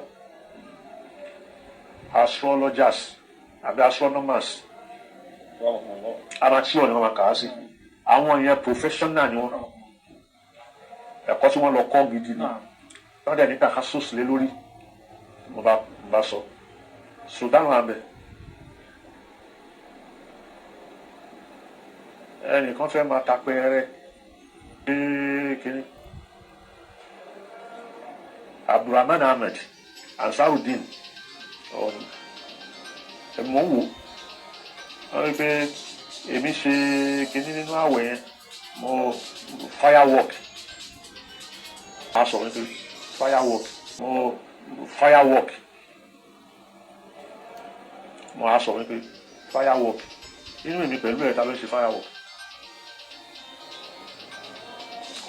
S2: astrologers àbí astronomers. Amateur ni wọ́n máa kà á sí. Àwọn yẹn professional ni wọ́n, ẹ̀kọ́ tí wọ́n lọ kọ́ gidi ni wọ́n dẹ̀ níta ká sòsì lé lórí. Mo bá sọ Sudan wà bẹ̀, ẹnìkan fẹ́ máa ta pẹ́ẹ́rẹ́ kíní Abdulrahman Ahmed Ansarudeen mò ń wò wọ́n rí pé èmi ṣe kíní nínú àwẹ̀ yẹn, mo firework a sọ wípé firework mo á sọ wípé firework inú èmi pẹ̀lú ẹ̀ ta ló ń ṣe firework.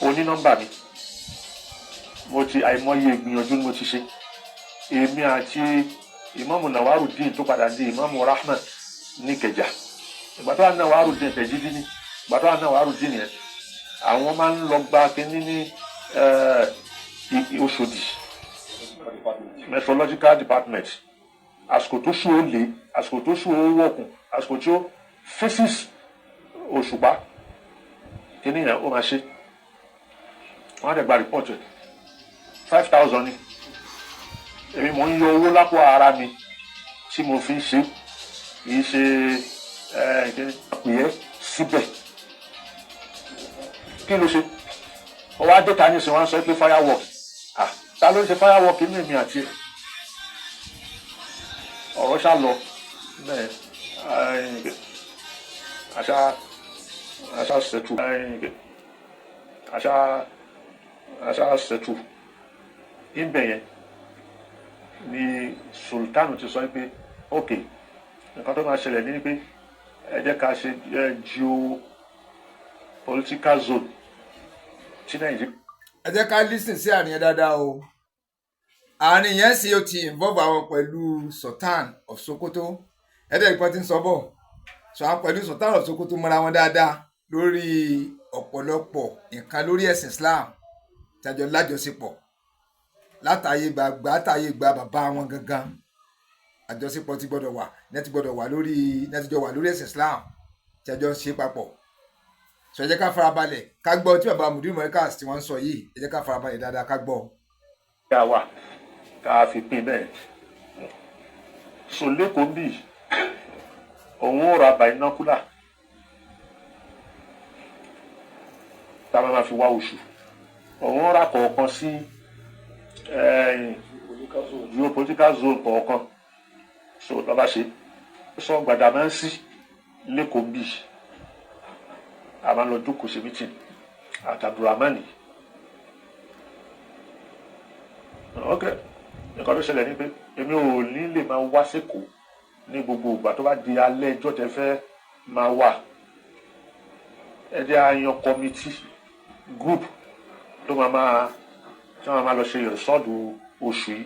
S2: Oní nọ́mbà mi, mo ti àìmọye ìgbìyànjú ni mo ti ṣe. Èmi àti Ìmáàmù Nawarudeen tó padà di Ìmáàmù Rahman ní Ìkẹjà, ìgbà tó wà ní Nawarudeen Tẹ̀jídí ní, ìgbà tó wà ní Nawarudeen yẹn àwọn máa ń lọ gba kínní ní Òṣòdì meteorological department. Àsìkò tó ṣù ó lé, àsìkò tó ṣù ó wọ̀kùn, àsìkò tí ó faces òṣùpá kínní yẹn ó máa ṣe. Wọ́n á dẹ̀ gba report ẹ̀ 5,000 ni. Èmi mò ń yọ owó lápò ara mi tí mo fi ń ṣe, kì í ṣe pè é síbẹ̀. Kí ló ṣe? Ó wá dé ta ní ìsìn wọn sọ pé firework. Ta ló ń ṣe firework inú èmi àti ẹ̀? Ọ̀rọ̀ ṣá lọ bẹ́ẹ̀ àṣà àṣà ṣètù àṣà ṣètù ibẹ̀ yẹn ni sultan ti sọ pé ok nǹkan tó máa ṣẹlẹ̀ ní pé ẹ jẹ́ ká ṣe geopolitical zone tí Nàìjíríà.
S1: ẹ jẹ́ ká lísìn sí àárín yẹn dáadáa o àárín yẹn sì ó ti involve àwọn pẹ̀lú Sultan of Sokoto ẹ̀ẹ́dẹ̀gbọ́n ti ń sọ bọ̀ sọ àwọn pẹ̀lú Sultan of Sokoto mọ́ra wọn dáadáa lórí ọ̀pọ̀lọpọ̀ nǹkan lórí ẹ̀sìn Islam tàjọ lájọṣepọ̀ látàyè gba bàbá wọn gangan àjọṣepọ̀ ti gbọ́dọ̀ wà nẹ́ẹ̀tì gbọ́dọ̀ wà lórí nẹ́ẹ̀tì wà lórí ẹ̀sìn Islam tí a jọ ń ṣe papọ̀ sọ ẹ jẹ́ ká farabalẹ̀ ká gbọ́ tí bàbá Mudiru Markaz tí wọ́n ń sọ yìí ẹ jẹ́ ká farabalẹ̀ dáadáa ká gbọ́.
S2: ká wà ká fi pín bẹ́ẹ̀ so lẹ́kọ̀ọ́ bíi òun ò ra binocular tá a máa fi wá oṣù òun ra kọ̀ọ̀kan sí geopolitical zone kọ̀ọ̀kan so lọ́ba ṣe sọ Gbàdámọ́sí lẹ́kọ̀ọ́ bíi a máa lọ jókòó ṣe meeting àtàbùràmánì ok nǹkan tó ṣẹlẹ̀ ní pé èmi ò ní lè máa wá sẹ́kọ̀ọ́ ní gbogbo ìgbà tó bá di alẹ́ ẹjọ́ tẹ fẹ́ máa wà ẹ jẹ́ àyàn kọ́mítì group tó máa lọ ṣe ìrìsọ́ọ̀dù oṣù yìí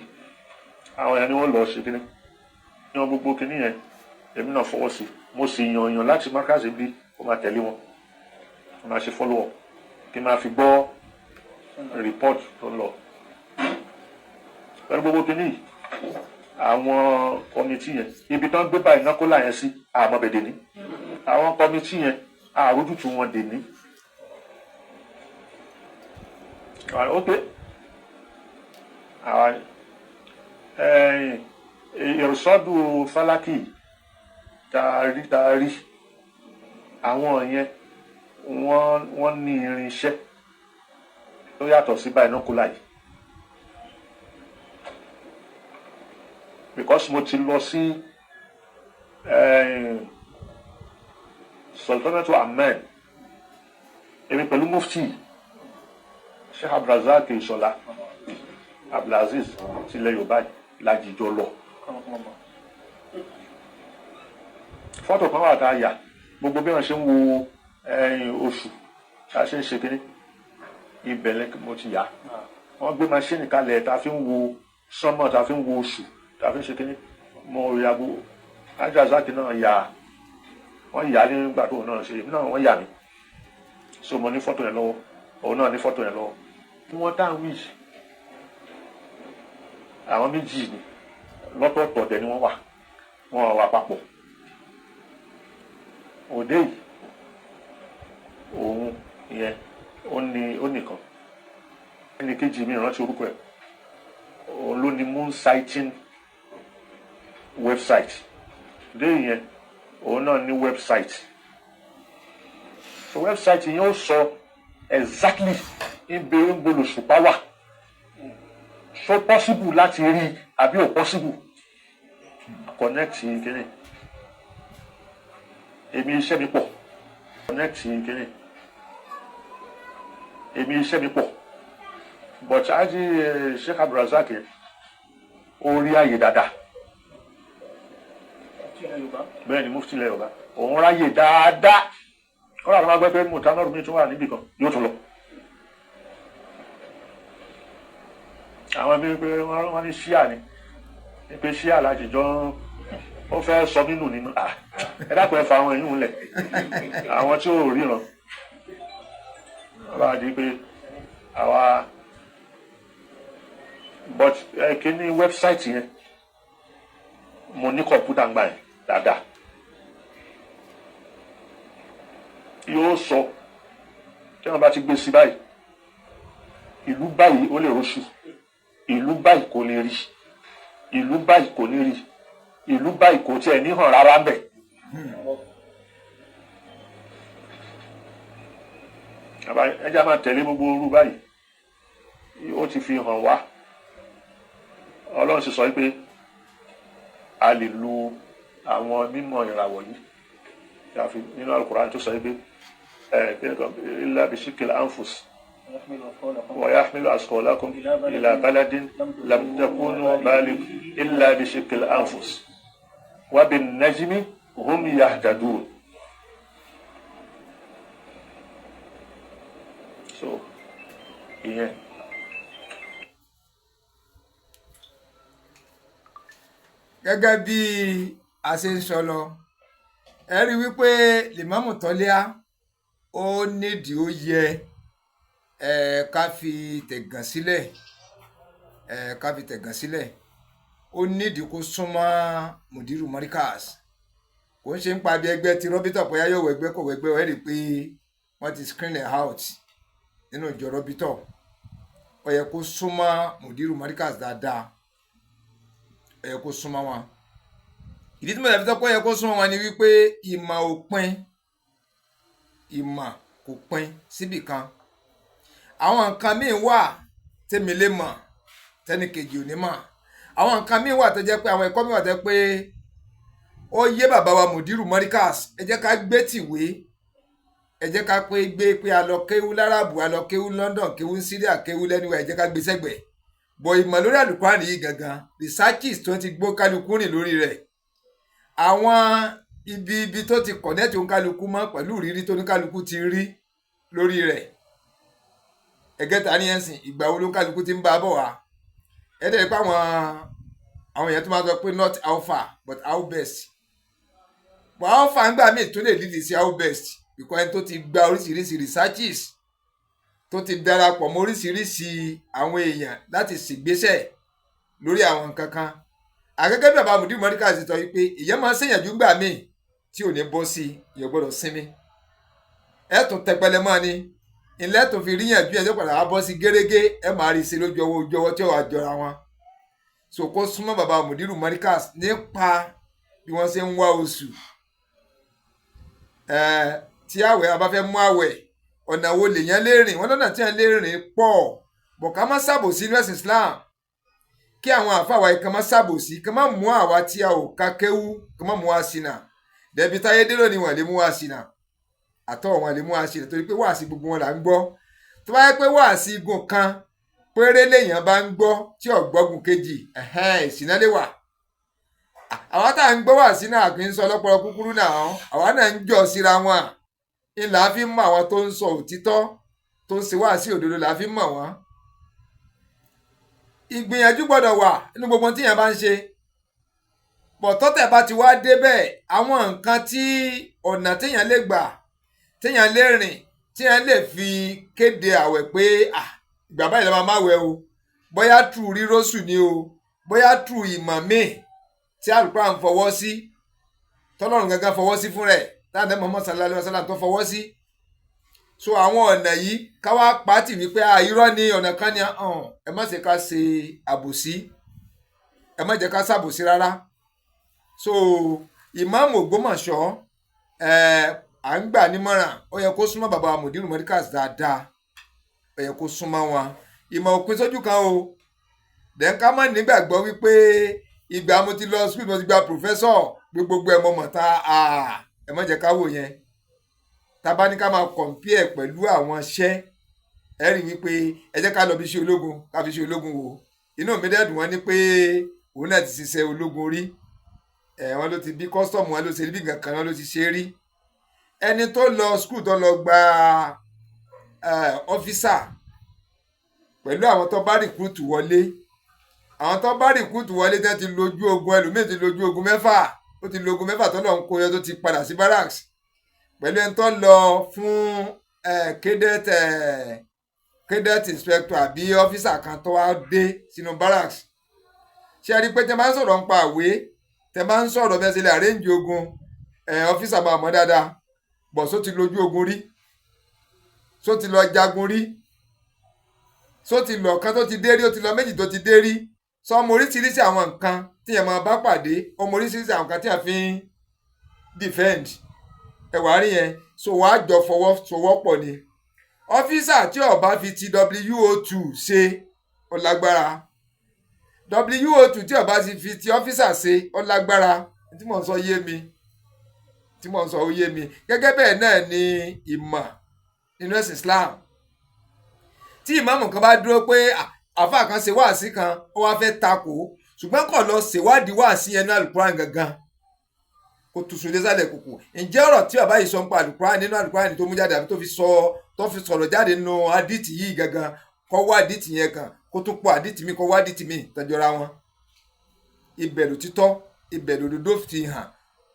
S2: àwọn èèyàn ni wọ́n lọ ṣe kíní yan gbogbo kíní yẹn èmi náà fọwọ́ sí mo sì yàn láti Markaz bí ó máa tẹ̀lé wọn ó máa ṣe follow up kí n máa fi gbọ́ report tó ń lọ pẹ̀lú gbogbo kíní yìí àwọn kọ́mítì yẹn ibi tán gbé báyìí nákólà yẹn sí àmọ́bẹ̀dẹ̀ ní àwọn kọ́mítì yẹn àrójútu wọn dè ní. ok ìrìsọ́dù Fálákì taari àwọn yẹn wọ́n ní irinṣẹ́ tó yàtọ̀ sí báyìí nákólà yìí. Because mo ti lọ sí Sultanate Amen èmi pẹ̀lú mufti Sheikh Abdulrazak Ìṣọ̀lá Abdulaziz tilẹ̀ Yorùbá lájijọ lọ fọ́tò kan wà tá a yà gbogbo bí wọ́n ṣe ń wo oṣù tá a ṣe ń ṣe kínní ibẹ̀ mo ti yà wọ́n gbé maṣíìnì kalẹ̀ tá a fi ń wo sánmọ̀ tá a fi ń wo oṣù tàbí ṣe kíní mo yàgò Abdulrazak náà yà wọ́n yà nígbà tó náà ṣe èmi náà wọ́n yà mí so mo ní fọ́tò yẹn lọ́wọ́ òun náà ní fọ́tò yẹn lọ́wọ́ wọ́n dáhùn wíì àwọn méjì ni lọ́tọ̀ọ̀tọ̀ dẹ̀ ni wọ́n wà papọ̀ òde yìí òun yẹn ó nìkan ẹnì kejì mi ìrántí orúkọ ẹ̀ òun ló ní moon sighting website lẹ́yìn yẹn òun náà ní website so website yẹn ó sọ exactly ibi olùsùpá wà so possible láti rí àbí ò possible connect kínní èmi iṣẹ́ mi pọ̀ connect kínní èmi iṣẹ́ mi pọ̀ but ají Sheikh Abdulrazak ó rí àyè dáadáa bẹ́ẹ̀ ni mufti ilẹ̀ Yorùbá òun ráyè dáadáa kọ́ làwọn máa gbẹ́ pé mùtánọ́rù mi tún wà níbì kan yóò tún lọ. àwọn bíi pé wọ́n ní ṣíà ni pé ṣíà lájijọ́ ó fẹ́ sọ mí nù nínú ẹ dákun ẹ fa àwọn èèyàn lẹ̀ àwọn tí ò ríran wọ́n bá di pé àwa but kíní wẹ́bsáìtì yẹn mo ní kọ̀ǹpútà ń gbà yẹn dáadáa yóò sọ tí wọ́n bá ti gbé sí báyìí ìlú báyìí ó lè róṣù ìlú báyìí kò lè rí ìlú báyìí kò ní rí ìlú báyìí kò tiẹ̀ ní hàn rárá ń bẹ̀. ẹja máa tẹ̀lé gbogbo orú báyìí ó ti fi hàn wá Ọlọ́run sì sọ pé a lè lu àwọn mímọ̀ ìràwọ̀ yìí nínú Al-Qur'an tó sọ pé إلا بشق الأنفس ويحمل أثقالكم إلى بلد لم تكونوا بالغ إلا بشق الأنفس وبالنجم هم يهتدون. So, yeah.
S1: Gẹ́gẹ́ bí a ṣe ń sọ lọ, ẹ rí wípé Lìmámù Tọ́líà ó nídìí ó yẹ ká fi tẹ̀gàn sílẹ̀ ó nídìí kó súnmọ́ Mùdírù Markaz. Kò ń ṣe ń pa bí ẹgbẹ́ ti Rọ́bítọ̀ bóyá yóò wẹ̀gbẹ́ kò wẹ̀gbẹ́ ẹ rí i pé wọ́n ti screen it out nínú ìjọ Rọ́bítọ̀. Ó yẹ kó súnmọ́ Mùdírù Markaz dáadáa, ó yẹ kó súnmọ́ wọn. Ìdí tí mo lè fi sọ pé ó yẹ kó súnmọ́ wọn ni wípé ìmọ̀ kò pin síbì kan. Àwọn nǹkan míì wà tèmi lè mọ̀ tẹ́nìkejì ò ní mọ̀. Àwọn nǹkan míì wà tó jẹ́ pé àwọn ẹ̀kọ́ míì wà tó jẹ́ pé ó yé bàbá wa Mùdírù Markaz. Ẹ jẹ́ ká gbé tìwé, ẹ jẹ́ ká gbé a lọ kéwú láràbù, a lọ kéwú London, kéwú Syria, kéwú lẹ́nu, ẹ jẹ́ ká gbé sẹ́gbẹ̀ẹ́. Bọ̀ ìmọ̀ lórí Al-Qur'an yìí gangan, researches tó ti gbó kálukú rìn lórí rẹ̀, àwọn ibi tó ti connect oníkálukú mọ́ pẹ̀lú ìrírí tó oníkálukú ti rí lórí rẹ̀. Ẹgẹ́ta ní ẹ̀sìn ìgbà wo ló kálukú ti ń bá bọ̀ wá. Ẹ dẹ̀ pé àwọn èèyàn tó máa sọ pé not how far but how best. But how far ńgbà míì tó lè lídìí sí how best, because ẹni tó ti gba oríṣiríṣi researches, tó ti darapọ̀ mọ́ oríṣiríṣi àwọn èèyàn láti ṣègbésẹ̀ lórí àwọn nǹkan kan. Àgẹ́gẹ́ bí bàbá Mùdírù Markaz sọ wípé ìyẹn máa ń ṣèyànjú ńgbà míì tí ò ní bọ́ sí ìyẹn gbọ́dọ̀ sinmi. Ẹ tún tẹpẹlẹ mọ́ ni ilé tó fi ríyànjú ẹ̀ tó padà wá bọ́ sí gẹ́rẹ́gẹ́, ẹ máa rí i ṣe lójú ọwọ́ tí ó wà jọra wọn. So kó súnmọ́ bàbá Mùdírù Markaz nípa bí wọ́n ṣe ń wá oṣù. Tí àwẹ̀ a bá fẹ́ mú àwẹ̀, ọ̀nà wo lèèyàn lè rìn? Wọ́n lọ́nà tí wọ́n lè rìn pọ̀, bọ̀ ká má ṣàbòsí nínú ẹ̀sìn Islam. Kí àwọn àfáà wa kan má ṣàbòsí, kan má mú àwa tí a ò ka kéwú, kan má mú wa ṣìnà. Dẹ̀bi táyé dérò ni wọ́n lè mú wa ṣìnà. Àtọ̀ wọn lè mú wa ṣìnà torí pé wàásì gbogbo wọn là ń gbọ́. Tó bá yẹ pé wàásì igun kan péré lèèyàn bá ń gbọ́ tí ọ̀gbọ́gun kejì, ìṣìnà lè wà. Àwa tá à ń gbọ́ wàásì náà kì í sọ ọlọ́pọ̀lọ́ kúkúrú náà, àwa náà ń jọ síra wọn. Ìlà fi mọ àwọn tó ń sọ òtítọ́, tó ń ṣe wàásì òdodo là fi mọ̀ wọ́n. Ìgbìyànjú gbọ́dọ̀ wà nínú gbogbo tí èèyàn bá ń ṣe. Bọ̀ tọ́tẹ̀ bá ti wá débẹ̀, àwọn nǹkan tí ọ̀nà téèyàn lè gbà, téèyàn lè rìn, téèyàn lè fi kéde àwẹ̀ pé ìgbà báyìí la máa wẹ̀ o, bóyá tù rírósù ni o, bóyá tù ìmọ̀ míì tí Al-Qur'an fọwọ́ sí, tọ́lọ́run gangan fọwọ́ sí fún rẹ̀, táwọn ẹ̀mọ́ Muhammad sallallahu alaihi wasallam tó fọwọ́ sí. So àwọn ọ̀nà yìí ká wá pàtì wípé irọ́ ni ọ̀nà kan ni ẹ má ṣe ká ṣe àbòsí, ẹ má jẹ́ ká ṣàbòsí rárá. So Ìmáàmù Ògbómọ̀ṣọ́ à ń gbà nímọ̀ràn, ó yẹ kó súnmọ́ bàbá Mùdírù Markaz dáadáa, ó yẹ kó súnmọ́ wọn. Ìmọ̀ òpin sójú kan o, dẹ̀ ká má nígbàgbọ́ wípé ìgbà mo ti lọ school mo ti gba professor gbogbo ẹ̀ mọ̀ mọ̀ ta ẹ má jẹ́ ká wò yẹn. Tábá ní ká máa compare pẹ̀lú àwọn iṣẹ́, ẹ rí wípé ẹ jẹ́ ká lọ bí iṣẹ́ ológun, ká fi iṣẹ́ ológun wò. Inú mi dẹ̀ dùn wọ́n ní pé òun náà ti ṣiṣẹ́ ológun rí. Wọ́n ló ti bí custom, wọn ló ṣe bí nǹkan kan ló ti ṣe rí. Ẹni tó lọ school tó lọ gba officer pẹ̀lú àwọn tó bá recruit wọlé, àwọn tó bá recruit wọlé tẹ́ ti lójú ogun, ẹlòmíì ti lójú ogun 6, ó ti lo ogun 6 tó lọ ń kó yọ tó ti padà sí barracks. Pẹ̀lú ẹni tó lọ fún cadet inspector àbí officer kan tó wá dé sínú barracks. Ṣé ẹ rí pé tẹ́ máa ń sọ̀rọ̀ nípa àwé, tẹ́ máa ń sọ̀rọ̀ bẹ́ẹ̀ sílẹ̀ arrange ogun, officer máa mọ̀ dáadáa, bọ̀ só ti lójú ogun rí, só ti lọ jagun rí, só ti lọ kan tó ti dé rí, ó ti lọ méjì tó ti dé rí. Sọ ọmọ oríṣiríṣi àwọn nǹkan tí yẹn máa bá pàdé, ọmọ oríṣiríṣi àwọn nǹkan tí yẹn fi ń defend. Ẹwà rí yẹn, so wàá jọ fọwọ́sowọ́pọ̀ ni. Ọ́físà tí ó bá fi ti WO2 ṣe ó lágbára. WO2 tí ó bá fi ti ọ́físà ṣe ó lágbára. Tí mò ń sọ yé mi. Gẹ́gẹ́ bẹ́ẹ̀ náà ni ìmọ̀ nínú ẹ̀sìn Islam. Tí ìmáàmù kan bá dúró pé àfáà kan ṣe wáàsí kan ó wá fẹ́ takò ṣùgbọ́n kò lọ ṣèwádìí wáàsí ẹnu alukuran gangan kó tuṣu désàlẹ̀ kùkù. Ǹjẹ́ ọ̀rọ̀ tí bàbá yìí sọ ń pa alukuran nínú alukuran tó mú jáde àbí tó fi sọ̀rọ̀ jáde nínú adìtì yìí gangan kó wá adìtì yẹn kan kó tún pọ̀ adìtì mi kó wá adìtì mi tọ́jọ́ra wọn. Ibẹ̀ lòtítọ́ ibẹ̀ lòdodo fi hàn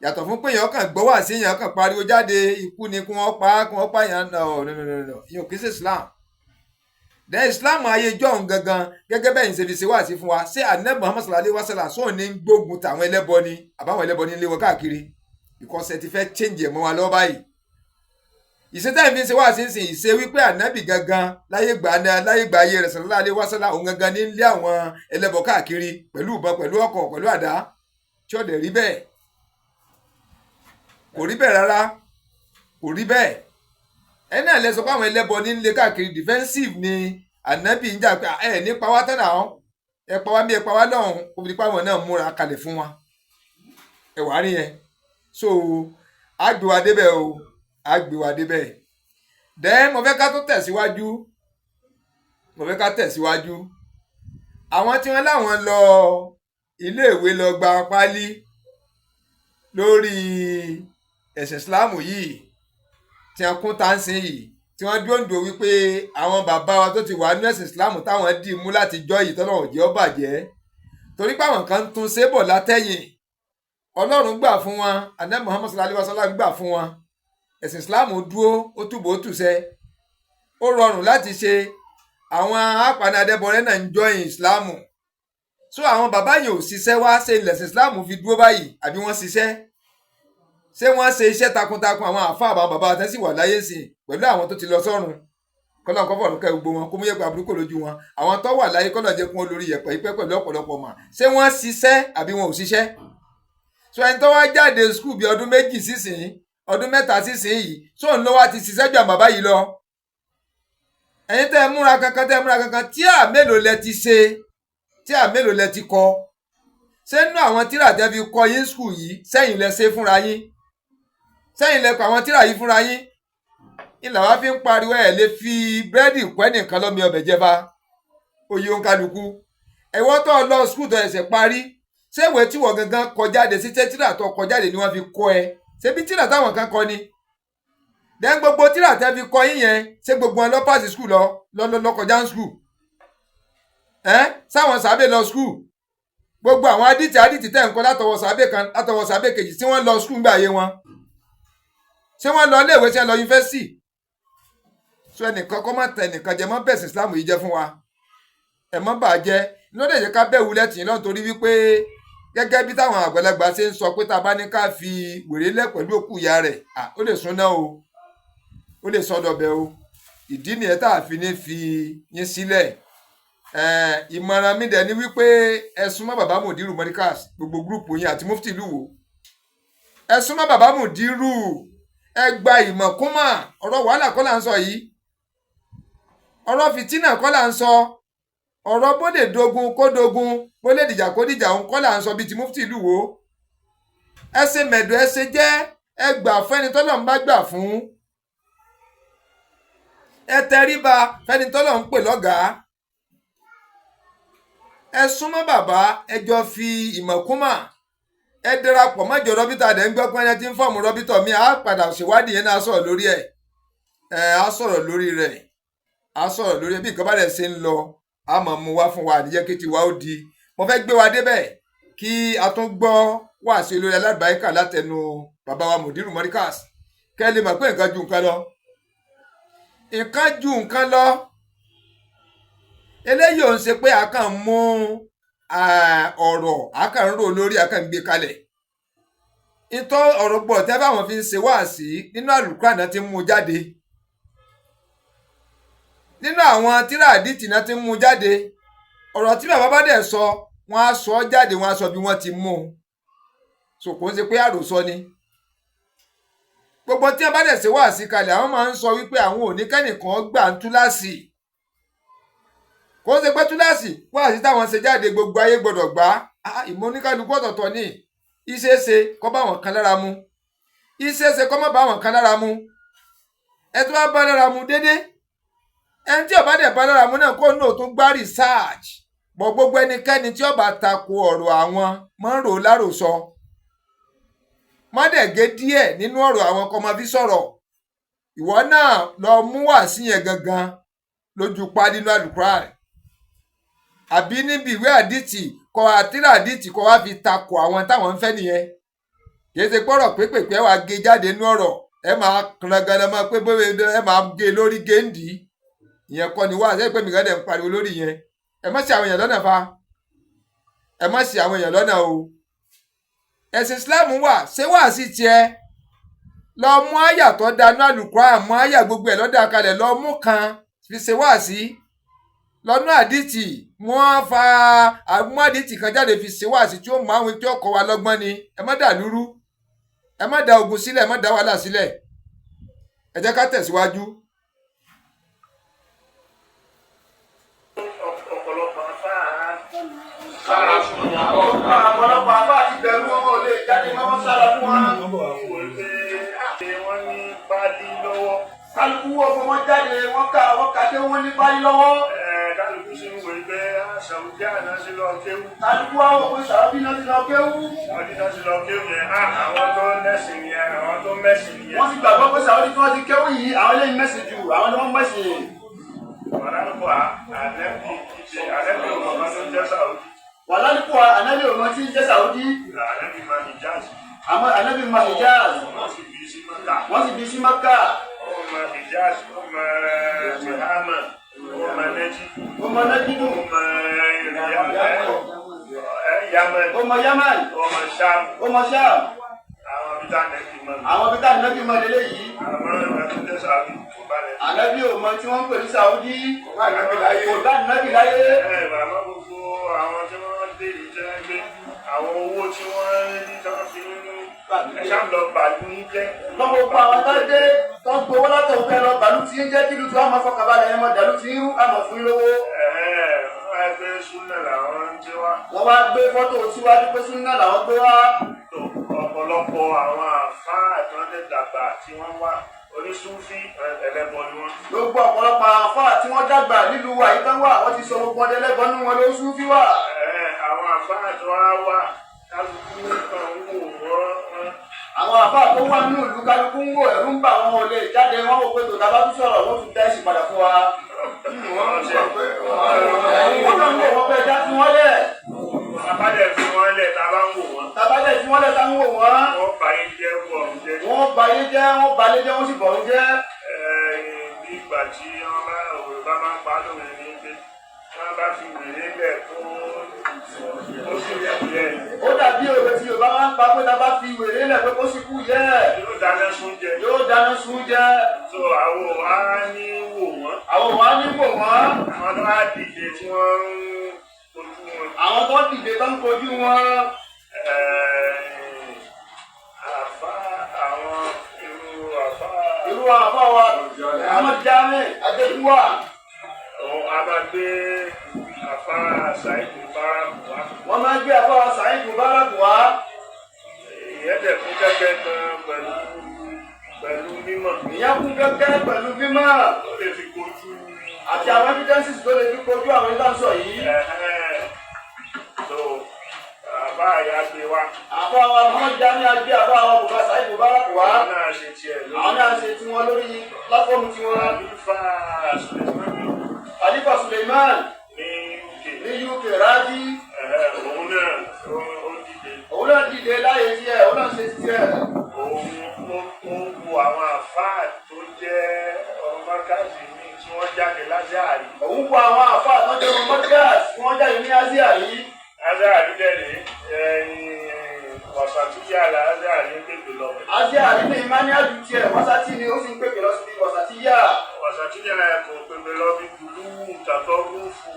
S1: yàtọ̀ fún pé èèyàn kàn gbọ́ wá sí èèyàn kàn pariwo jáde ikú ni kí wọ́n pa èèyàn no ìyẹn kì í ṣe Islam. Then Islam ayé jọ̀hún gangan gẹ́gẹ́ bẹ́ẹ̀ ń ṣe fi ṣe wá sí fún wa ṣé Ànábì Muhammad sallallahu alaihi wasallam sóun ní gbógun tàwọn ẹlẹ́bọ ni àbáwọn ẹlẹ́bọ ní lé wọn káàkiri because ẹ ti fẹ́ change ẹ̀ mọ́ wa lọ́wọ́ báyìí. Ìṣètẹ́ ìfi ṣe wá sí ìsìn ìṣe wípé Ànábì gangan láyé gbà ayé rẹ̀ sallallahu alaihi wasallam òun gangan ní lé àwọn ẹlẹ́bọ káàkiri pẹ̀lú ìbọn pẹ̀lú ọ̀kọ̀ pẹ̀lú àdá tí ó dẹ̀ rí bẹ́ẹ̀. Kò rí bẹ́ẹ̀ rárá kò rí bẹ́ẹ̀ ẹni náà lè sọ pé àwọn ẹlẹ́bọ ní lé káàkiri defensive ni Ànábì ń jà pé ẹ nípa wá tán náà ẹ pa wá bí ẹ pa wá lọ́hùn kó fi pa àwọn náà múra kalẹ̀ fún wa ẹ wá rí yẹn so á gbé wa débẹ̀ o á gbé wa débẹ̀ then mo fẹ́ ká tó tẹ̀síwájú àwọn tí wọ́n láwọn lọ iléèwé lọ gba pálí lórí ẹ̀sìn Ìsìláàmù yìí tí wọ́n kún táǹsì yìí tí wọ́n dúndò wípé àwọn bàbá wa tó ti wà nínú ẹ̀sìn Ìsìláàmù táwọn dì mú láti jọ́ yìí tọ́lọ́run jẹ́ ó bàjẹ́ torí pé àwọn kan ń tún sébọ̀ látẹ̀yìn Ọlọ́run gbà fún wọn Ànábì Muhammad sallallahu alaihi wasallam gbà fún wọn ẹ̀sìn Ìsìláàmù dúró ó túbọ̀ ó tùsẹ́ ó rọrùn láti ṣe àwọn apanadẹ́bọrẹ́ náà ń jọyìn Ìsìláàmù so àwọn bàbá yìí ò ṣiṣẹ́ wá ṣe ilẹ̀sìn Ìsìláàmù fi dúró báyìí àbí wọ́n ṣiṣẹ́ ṣé wọ́n ṣe iṣẹ́ takuntakun àwọn àfa àbá bàbá àtẹ́sí wà láyé sí pẹ̀lú àwọn tó ti lọ sọ́run kọ́lọ̀ kọ́fọ̀ lókè gbogbo wọn kó mú yẹ̀pẹ̀ àbúrúkọ lójú wọn àwọn tó wà láyé kọ́lọ̀ jẹ́ kún olórí yẹ̀pẹ̀ ìpẹ́ pẹ̀lú ọ̀pọ̀lọpọ̀ mà ṣé wọ́n ṣiṣẹ́ àbí wọn ò ṣiṣẹ́ so ẹni tó wá jáde skul bíi ọdún méjì sísìn ọdún mẹ́ta sísìn yìí sóun ló wá ti ṣiṣẹ́ jù àbàbá yìí lọ ẹ̀yin tẹ́ ẹ múra kankan tíà mélòó lẹ ti ṣe tíà mélòó lẹ ti kọ ṣé nínú àwọn tíra tẹ́ fi kọ yín skul yìí sẹ́yìn lẹ ṣe fúnra yín sẹ́yìn lẹ́kọ̀ọ́ àwọn tíra yìí fúnra yín ìlà wá fi ń pariwo ẹ̀ lè fi búrẹ́dì pẹ́ nìkan lọ́mi ọbẹ̀ jẹba oyè òǹkàlùkù ẹ̀wọ́n tó lọ skul tó ẹ̀sẹ̀ parí ṣé ìwé tí wọ́n gangan kọ jáde sí ṣé tíra tó kọ jáde ni wọ́n fi kọ ẹ ṣé bí tíra táwọn kan kọ ni dẹ́n gbogbo tíra tẹ́ fi kọ yín yẹn ṣé gbogbo wọn lọ pàṣẹ skul lọ kọjá ń skul sáwọn sàbẹ̀ lọ skul gbogbo àwọn adìtì tẹ̀ ń kọ́ látọwọ́ sàbẹ̀ kejì tí wọ́n lọ skul ńgbà ayé wọn ṣé wọ́n lọ iléèwé ṣe lọ yunifásitì so ẹnìkan kọ́ má tẹ ẹnìkan jẹ mọ́ bẹ̀sìn Islam yìí jẹ́ fún wa ẹ mọ́ bà á jẹ́ lóde ìjẹ́ ká bẹ̀wù lẹ́tìn náà torí wípé gẹ́gẹ́ bí táwọn àgbàlagbà ṣe ń sọ pé tá a bá ní ká fi wèrè lẹ̀ pẹ̀lú òkú ìyá rẹ̀ ó lè súná o ó lè sọdọ̀bẹ̀ o ìdí nìyẹn tá a fi ní fi yín sílẹ̀ ìmọ̀ràn mi dẹ̀ ni wípé ẹ súnmọ́ bàbá Mùdírù Mọ́ríkàs gbogbo gúrùpù yín àti mufti ìlú wo ẹ súnmọ́ bàbá Mùdírù ẹ gba ìmọ̀ kúnmọ̀ ọ̀rọ̀ wàhálà kọ́ là ń sọ yìí ọ̀rọ̀ fìtínà kọ́ là ń sọ ọ̀rọ̀ bó lè dogun kó dogun bó lè dìjà kó dìjà òun kọ́ là ń sọ bíi ti mufti ìlú wo ẹ ṣe mẹ̀dọ̀ ẹ ṣe jẹ́ ẹ gbà fẹ́ni tọ́lọ̀ ń bá gbà fún ẹ tẹríba fẹ́ni tọ́lọ̀ ń pè lọ́gàá ẹ súnmọ́ bàbá ẹ jọ fi ìmọ̀ kúnmọ̀ ẹ darapọ̀ mọ́jọ rọ́bítà dẹ̀ ń gbọ́ pé ẹni tí ń fọ́ọ̀mù rọ́bítà mi á padà ṣèwádìí yẹn náà sọ̀rọ̀ lórí ẹ̀ á sọ̀rọ̀ lórí rẹ̀ á sọ̀rọ̀ lórí bí nǹkan bá dẹ̀ ṣe ń lọ á mọ̀ mú wá fún wa àdìjẹ́ kí tiwa ó di mo fẹ́ gbé wa débẹ̀ kí a tún gbọ́ wàásù olórí alábàáyíkà látẹnu bàbá wa Mùdírù Mọ́ríkàs kẹ́ ẹ lè mọ̀ pé nǹkan ju nǹkan lọ nǹkan ju nǹkan lọ eléyìí ò ń ṣe pé a kàn mú ọ̀rọ̀ a kàn ń rò lórí a kàn ń gbé kalẹ̀ ìtọ́ ọ̀rọ̀ pọ̀ tẹ́ báwọn fi ń ṣe wáàsí nínú àlùkùránì náà ti ń mú jáde nínú àwọn tírà àdìtì náà ti ń mú jáde ọ̀rọ̀ tí bàbá bá dẹ̀ sọ wọ́n á sọ jáde wọ́n á sọ bí wọ́n ti mú un so kò ń ṣe pé àròsọ ni gbogbo tí wọ́n bá dẹ̀ ṣe wáàsí kalẹ̀ àwọn máa ń sọ wípé àwọn ò ní kẹ́nìkan gbà ń túláàsì kò ń ṣe pé túláàsì wáàsí táwọn ṣe jáde gbogbo ayé gbọdọ̀ gbà ìmọ̀ oníkálukú ọ̀tọ̀ọ̀tọ̀ ní ìṣeéṣe kó bá wọn kan lára mu ìṣeéṣe kó má bá wọn kan lára mu ẹ tó wá bá lára mu dédé ẹni tí ó bá dẹ̀ bá lára mu náà kó náà tún gbá research bọ̀ gbogbo ẹnikẹ́ni tí ó bá tako ọ̀rọ̀ àwọn máa ń rò láròsọ má dẹ̀ gé díẹ̀ nínú ọ̀rọ̀ àwọn kọ́ máa fi sọ̀rọ̀ ìwọ náà lọ mú wá sí yẹn gangan lójú pa nínú Al-Qur'an àbí níbi ìwé àdìtì kọ àtìrà àdìtì kọ wá fi tako àwọn táwọn ń fẹ́ nìyẹn kìí ṣe pọ̀rọ̀ pépèpé wàá gé jáde nínú ọ̀rọ̀ ẹ máa kànlẹ́gànlẹ́ máa pé bóyá ẹ máa gé lórí géńdì ìyẹn kọ́ ni wá ṣe pé mi kàn dẹ̀ ń pariwo lórí yẹn ẹ má ṣì àwọn èèyàn lọ́nà fa ẹ má ṣì àwọn èèyàn lọ́nà o ẹ̀sìn Islam wà ṣé wà sí tiẹ̀ lọ mú àyà tó dáná Al-Qur'an mú àyà gbogbo ẹ̀ lọ́dà kalẹ̀ lọ mú kan fi ṣe wá sí lọ́nà àdìtì wọ́n fa àmú àdìtì kan jáde fi ṣe wá sí tí ó mú àwọn tí ó kọ́ wa lọ́gbọ́n ni ẹ má dà lúrú ẹ má da ogun sílẹ̀ ẹ má da wàhálà sílẹ̀ ẹ jẹ́ ká tẹ̀síwájú.
S4: ọ̀pọ̀lọpọ̀ àbá àti bẹ̀rù wọn ò lè jáde mọ́ sára fún wọn.
S2: wọ́n ní pálí lọ́wọ́.
S4: kálukú ọmọ wọn jáde wọn kà dé wọn ní pálí lọ́wọ́.
S2: kálukú sì ń wòye pé Sàúdí àná sí lọ kéwú.
S4: kálukú àwọn òpin Sàúdí náà ti lọ kéwú.
S2: Sàúdí náà sí lọ kéwú yẹn àwọn tó lẹ́sìn yẹn àwọn tó mẹ́sìn yẹn.
S4: wọ́n ti gbàgbọ́ pé Sàúdí tí wọ́n ti kéwú yìí àwọn eléyìí mẹ́sìn jù àwọn ni wọ́n mẹ́sìn.
S2: wàlálùkọ́ ànẹ́bí ọmọ tó ń jẹ́ Sàúdí.
S4: wàlálùkọ́ ànẹ́bí ọmọ tí ń jẹ́ Sàúdí.
S2: ànẹ́bí máa Hijaz.
S4: àmọ́ ànẹ́bí máa Hijaz.
S2: wọ́n sì bí sí Mákà.
S4: wọ́n sì bí sí Mákà.
S2: ọmọ Hijaz ọmọ Tihama ọmọ Nẹ́jì.
S4: ọmọ Nẹ́jìdù.
S2: ọmọ Yaman.
S4: ọmọ Yaman.
S2: ọmọ Sham.
S4: ọmọ Sham.
S2: àwọn bíi táwọn ẹbí mọ.
S4: àwọn bíi táwọn ẹbí mọ lélẹ̀ yìí.
S2: àwọn ẹbí tó jẹ́ Sàúdí tó bá lẹ̀.
S4: ànẹ́bí ọmọ tí wọ́n ń pè ní Sàúdí.
S1: kò bá ànábì láyé.
S4: kò bá ànẹ́bí láyé.
S2: bàbá gbogbo àwọn tí wọ́n dé yìí jẹ́ pé àwọn owó tí wọ́n rí tí wọ́n fi ń ẹ̀ṣá lọ bàálù ń jẹ́.
S4: lọ́wọ́ gbogbo àwọn tó dé tó ń gbowó látọ̀ fẹ́ lọ bàálù tí ń jẹ́ kí lùtù àmọ́ fọkànbalẹ̀ yẹn mọ́ dàlú tí ń rú àmọ́ fún lówó.
S2: wọ́n á gbé súnà làwọn ń jẹ́ wá.
S4: wọ́n wá gbé fọ́tò síwájú pé súnà làwọn gbé wá.
S2: ọ̀pọ̀lọpọ̀ àwọn àfáà tí wọ́n tẹ̀ dàgbà tí wọ́n wá onísúfí ẹlẹ́bọ ni wọ́n.
S4: gbogbo ọ̀pọ̀lọpọ̀ àfáà tí wọ́n dàgbà nílùú wa yìí tán wà wọ́n ti sọ gbogbo ọdẹ lẹ́bọ nínú wọn ló súfí wà.
S2: àwọn àfáà tí wọ́n wá kálukú kan ń wò wọ́n.
S4: àwọn àfáà tó wà nínú ìlú kálukú ń wò ẹ̀rú ń bà wọn ò lè jáde wọn wò pé tòun bá tún sọ̀rọ̀ wọ́n tún dá ẹ̀sìn padà fún wa. wọ́n kàn ń wò wọ́n pé já fún wọn lẹ̀.
S2: Tàbádẹ̀ fi wọ́n lẹ̀ tá a bá ń wò wọ́n.
S4: tàbádẹ̀ fi wọ́n lẹ̀ tá ń wò wọ́n.
S2: Wọ́n bá yín jẹ́ bọ̀ ń jẹ́.
S4: wọ́n bá yé jẹ́ wọ́n bá lé jẹ́ wọ́n sì bọ̀ ń jẹ́.
S2: Bí ìgbà tí wọ́n bá Yorùbá máa ń pa lóore ní pé wọ́n bá fi wèrè lẹ̀ kó sì kú yẹ.
S4: ó dàbí òwe tí Yorùbá máa ń pa pé tá a bá fi wèrè lẹ̀ pé kó sì kú yẹ.
S2: Yóò dáná sun jẹ.
S4: yóò dáná sun jẹ.
S2: So àwọn wa ní wò wọ́n.
S4: àwọn wa ní wò wọ́n.
S2: Àwọn tó wá dìde tí wọ́n ń kojú wọn.
S4: àwọn tó dìde tó ń kojú wọn. irú àfa wa Ahmad Jami Adékúwà.
S2: A máa gbé àfa Saheed Mubarak wá.
S4: wọ́n máa gbé àfa wa Saheed Mubarak wá.
S2: Ìyẹn dẹ̀ kún gẹ́gẹ́ gan pẹ̀lú mímọ̀.
S4: ìyẹn kún gẹ́gẹ́ pẹ̀lú mímọ̀.
S2: Ó lè fi kojú.
S4: àti àwọn evidences tó lè fi kojú àwọn ìdánsọ yìí.
S2: So àbá àyà gbé wá.
S4: àfa wa Ahmad Jami agbé àfa wa Mubarak Saheed Mubarak wá.
S2: Àwọn náà ṣe tiẹ̀ lórí.
S4: àwọn náà ṣe tiwọn lórí pláfọ́ọ̀mù tiwọn. Khalifa Suleiman
S2: ní
S4: ní UK Raji.
S2: òun náà ó dìde.
S4: òun náà dìde láyé tiẹ̀ òun náà ṣe tiẹ̀.
S2: Òun ó wo àwọn àfáà tó jẹ́ ọmọ káàdì ní tí wọ́n jáde Azhari.
S4: òun kọ àwọn àfáà tó jẹ́ ọmọ mọ́tíkàs tí wọ́n jáde ní Azhari.
S2: Azhari dẹ̀rẹ̀ wàsàtúyà là Azhari ń pèpè lọ.
S4: Azhari ní ìmáníàdù tiẹ̀ wàsàtí ni ó sì ń pèpè lọ sí wàsàtíyà.
S2: Wàsàtúyà kò pèpè lọ bí dùlú tàtọ́ rúfù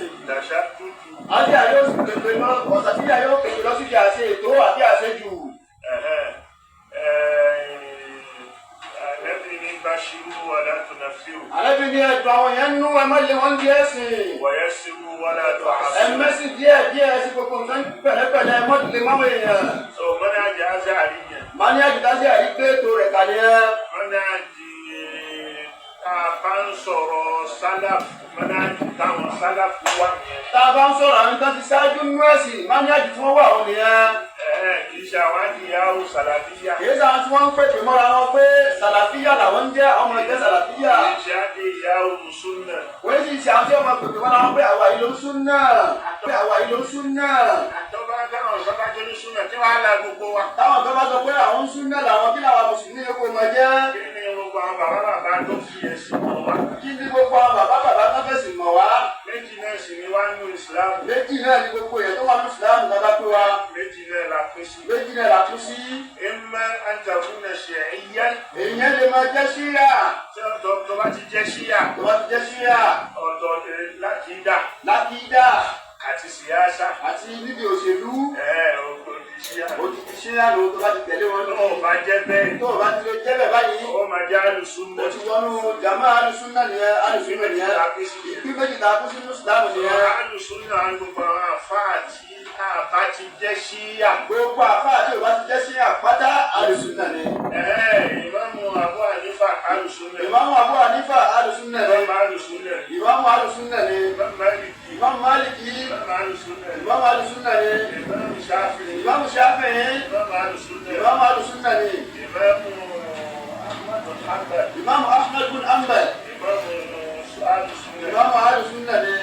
S2: ìdàṣà dúdú.
S4: Azhari yóò sì pèpè lọ wàsàtíyà yóò pèpè lọ sí ibi àṣẹ ètò àti àṣejù.
S2: Ànábì ní Bashiru wala tunaffiru.
S4: Ànábì ní ẹ̀dùn àwọn yẹn nú ẹ má lé wọn di ẹ̀sìn.
S2: Wa yassiru wala
S4: ẹ
S2: tu'assiru.
S4: mẹ́sì díẹ̀ sí gbogbo nǹkan pẹ̀lẹ́pẹ̀lẹ́ ẹ mọ́tò lè máwọ̀ èèyàn.
S2: So mọ́nájì Azhari yẹn.
S4: Máníàdù Azhari gbé ètò rẹ̀ kalẹ̀ ẹ.
S2: Mọ́nájì bá ń sọ̀rọ̀ sálàfù mẹ́nájú táwọn sálàfù wà nìyẹn.
S4: tá a bá ń sọ̀rọ̀ àwọn nǹkan ti ṣáájú nínú ẹ̀sìn máníàjì tí wọ́n wà wọn nìyẹn.
S2: kì í ṣe àwọn àdìyàwó sàlàfíà.
S4: kì í ṣe àwọn tí wọ́n ń pèpè mọ́ra wọn pé sàlàfíà làwọn ń jẹ́ àwọn ọmọ ẹgbẹ́ sàlàfíà.
S2: kì í ṣe àdìyàwó súnà.
S4: wọ́n sì ṣe àwọn tí wọ́n máa pèpè mọ́ra wọn pé àwa yìí ló ń súnà. pé àwa yìí ló ń súnà.
S2: àtọ́gbà táwọn ìjọba jẹ́ ní súnà tí wàá la gbogbo wa.
S4: táwọn kan bá sọ pé àwọn ń súnà làwọn kí làwọn mùsùlùmí yóò kó máa jẹ́.
S2: kí ni gbogbo àwọn bàbá bàbá tó fi ẹ̀sìn mọ̀ wá.
S4: kí ni gbogbo àwọn bàbá bàbá tó fẹ̀sìn mọ̀ wá.
S2: méjì náà sì ni wá nínú ìsìlámù.
S4: méjì náà ni gbogbo èèyàn tó wà ní ìsìlámù náà bá pé wa.
S2: méjì náà la pín sí.
S4: méjì náà la tún sí.
S2: imma an takuna shi'iyyan.
S4: èèyàn lè máa jẹ́ ṣíyà.
S2: tó bá ti jẹ́ ṣíyà.
S4: tó bá ti jẹ́ ṣíyà.
S2: ọ̀tọ̀ lákìídà.
S4: lákìídà.
S2: àti síyáṣà.
S4: àti níbi òṣèlú.
S2: òdì ṣíyà.
S4: òdìdí ṣíyà ló tó bá ti tẹ̀lé wọn.
S2: tó o bá jẹ́ bẹ́ẹ̀.
S4: tó o bá ti lè jẹ́ bẹ́ẹ̀ báyìí.
S2: ó máa jẹ́ alùsùnnà.
S4: o ti wọnú jàmá alùsùnnà nìyẹn alùsùnnà nìyẹn. ìpín méjì tá a kú sínú ìsìlámù nìyẹn.
S2: alùsùnnà gbogbo àwọn àfáà tí àbá ti jẹ́ ṣíyà.
S4: gbogbo àfáà tí o bá ti jẹ́ ṣíyà pátá alùsùnnà ni.
S2: ìmáàmù Abu Hanifa alùsùnnà.
S4: ìmáàmù Abu Hanifa alùsùnnà ni.
S2: ìmáàmù alùsùnnà.
S4: ìmáàmù alùsùnnà ni. ìmáàmù Málíkì.
S2: ìmáàmù alùsùnnà.
S4: ìmáàmù alùsùnnà ni.
S2: ìmáàmù Ṣáfi'í.
S4: ìmáàmù Ṣáfi'í.
S2: ìmáàmù alùsùnnà.
S4: ìmáàmù alùsùnnà ni.
S2: ìmáàmù Ahmad bin Hanbal.
S4: ìmáàmù Ahmad bin Hanbal.
S2: ìmáàmù alùsùnnà.
S4: ìmáàmù alùsùnnà ni.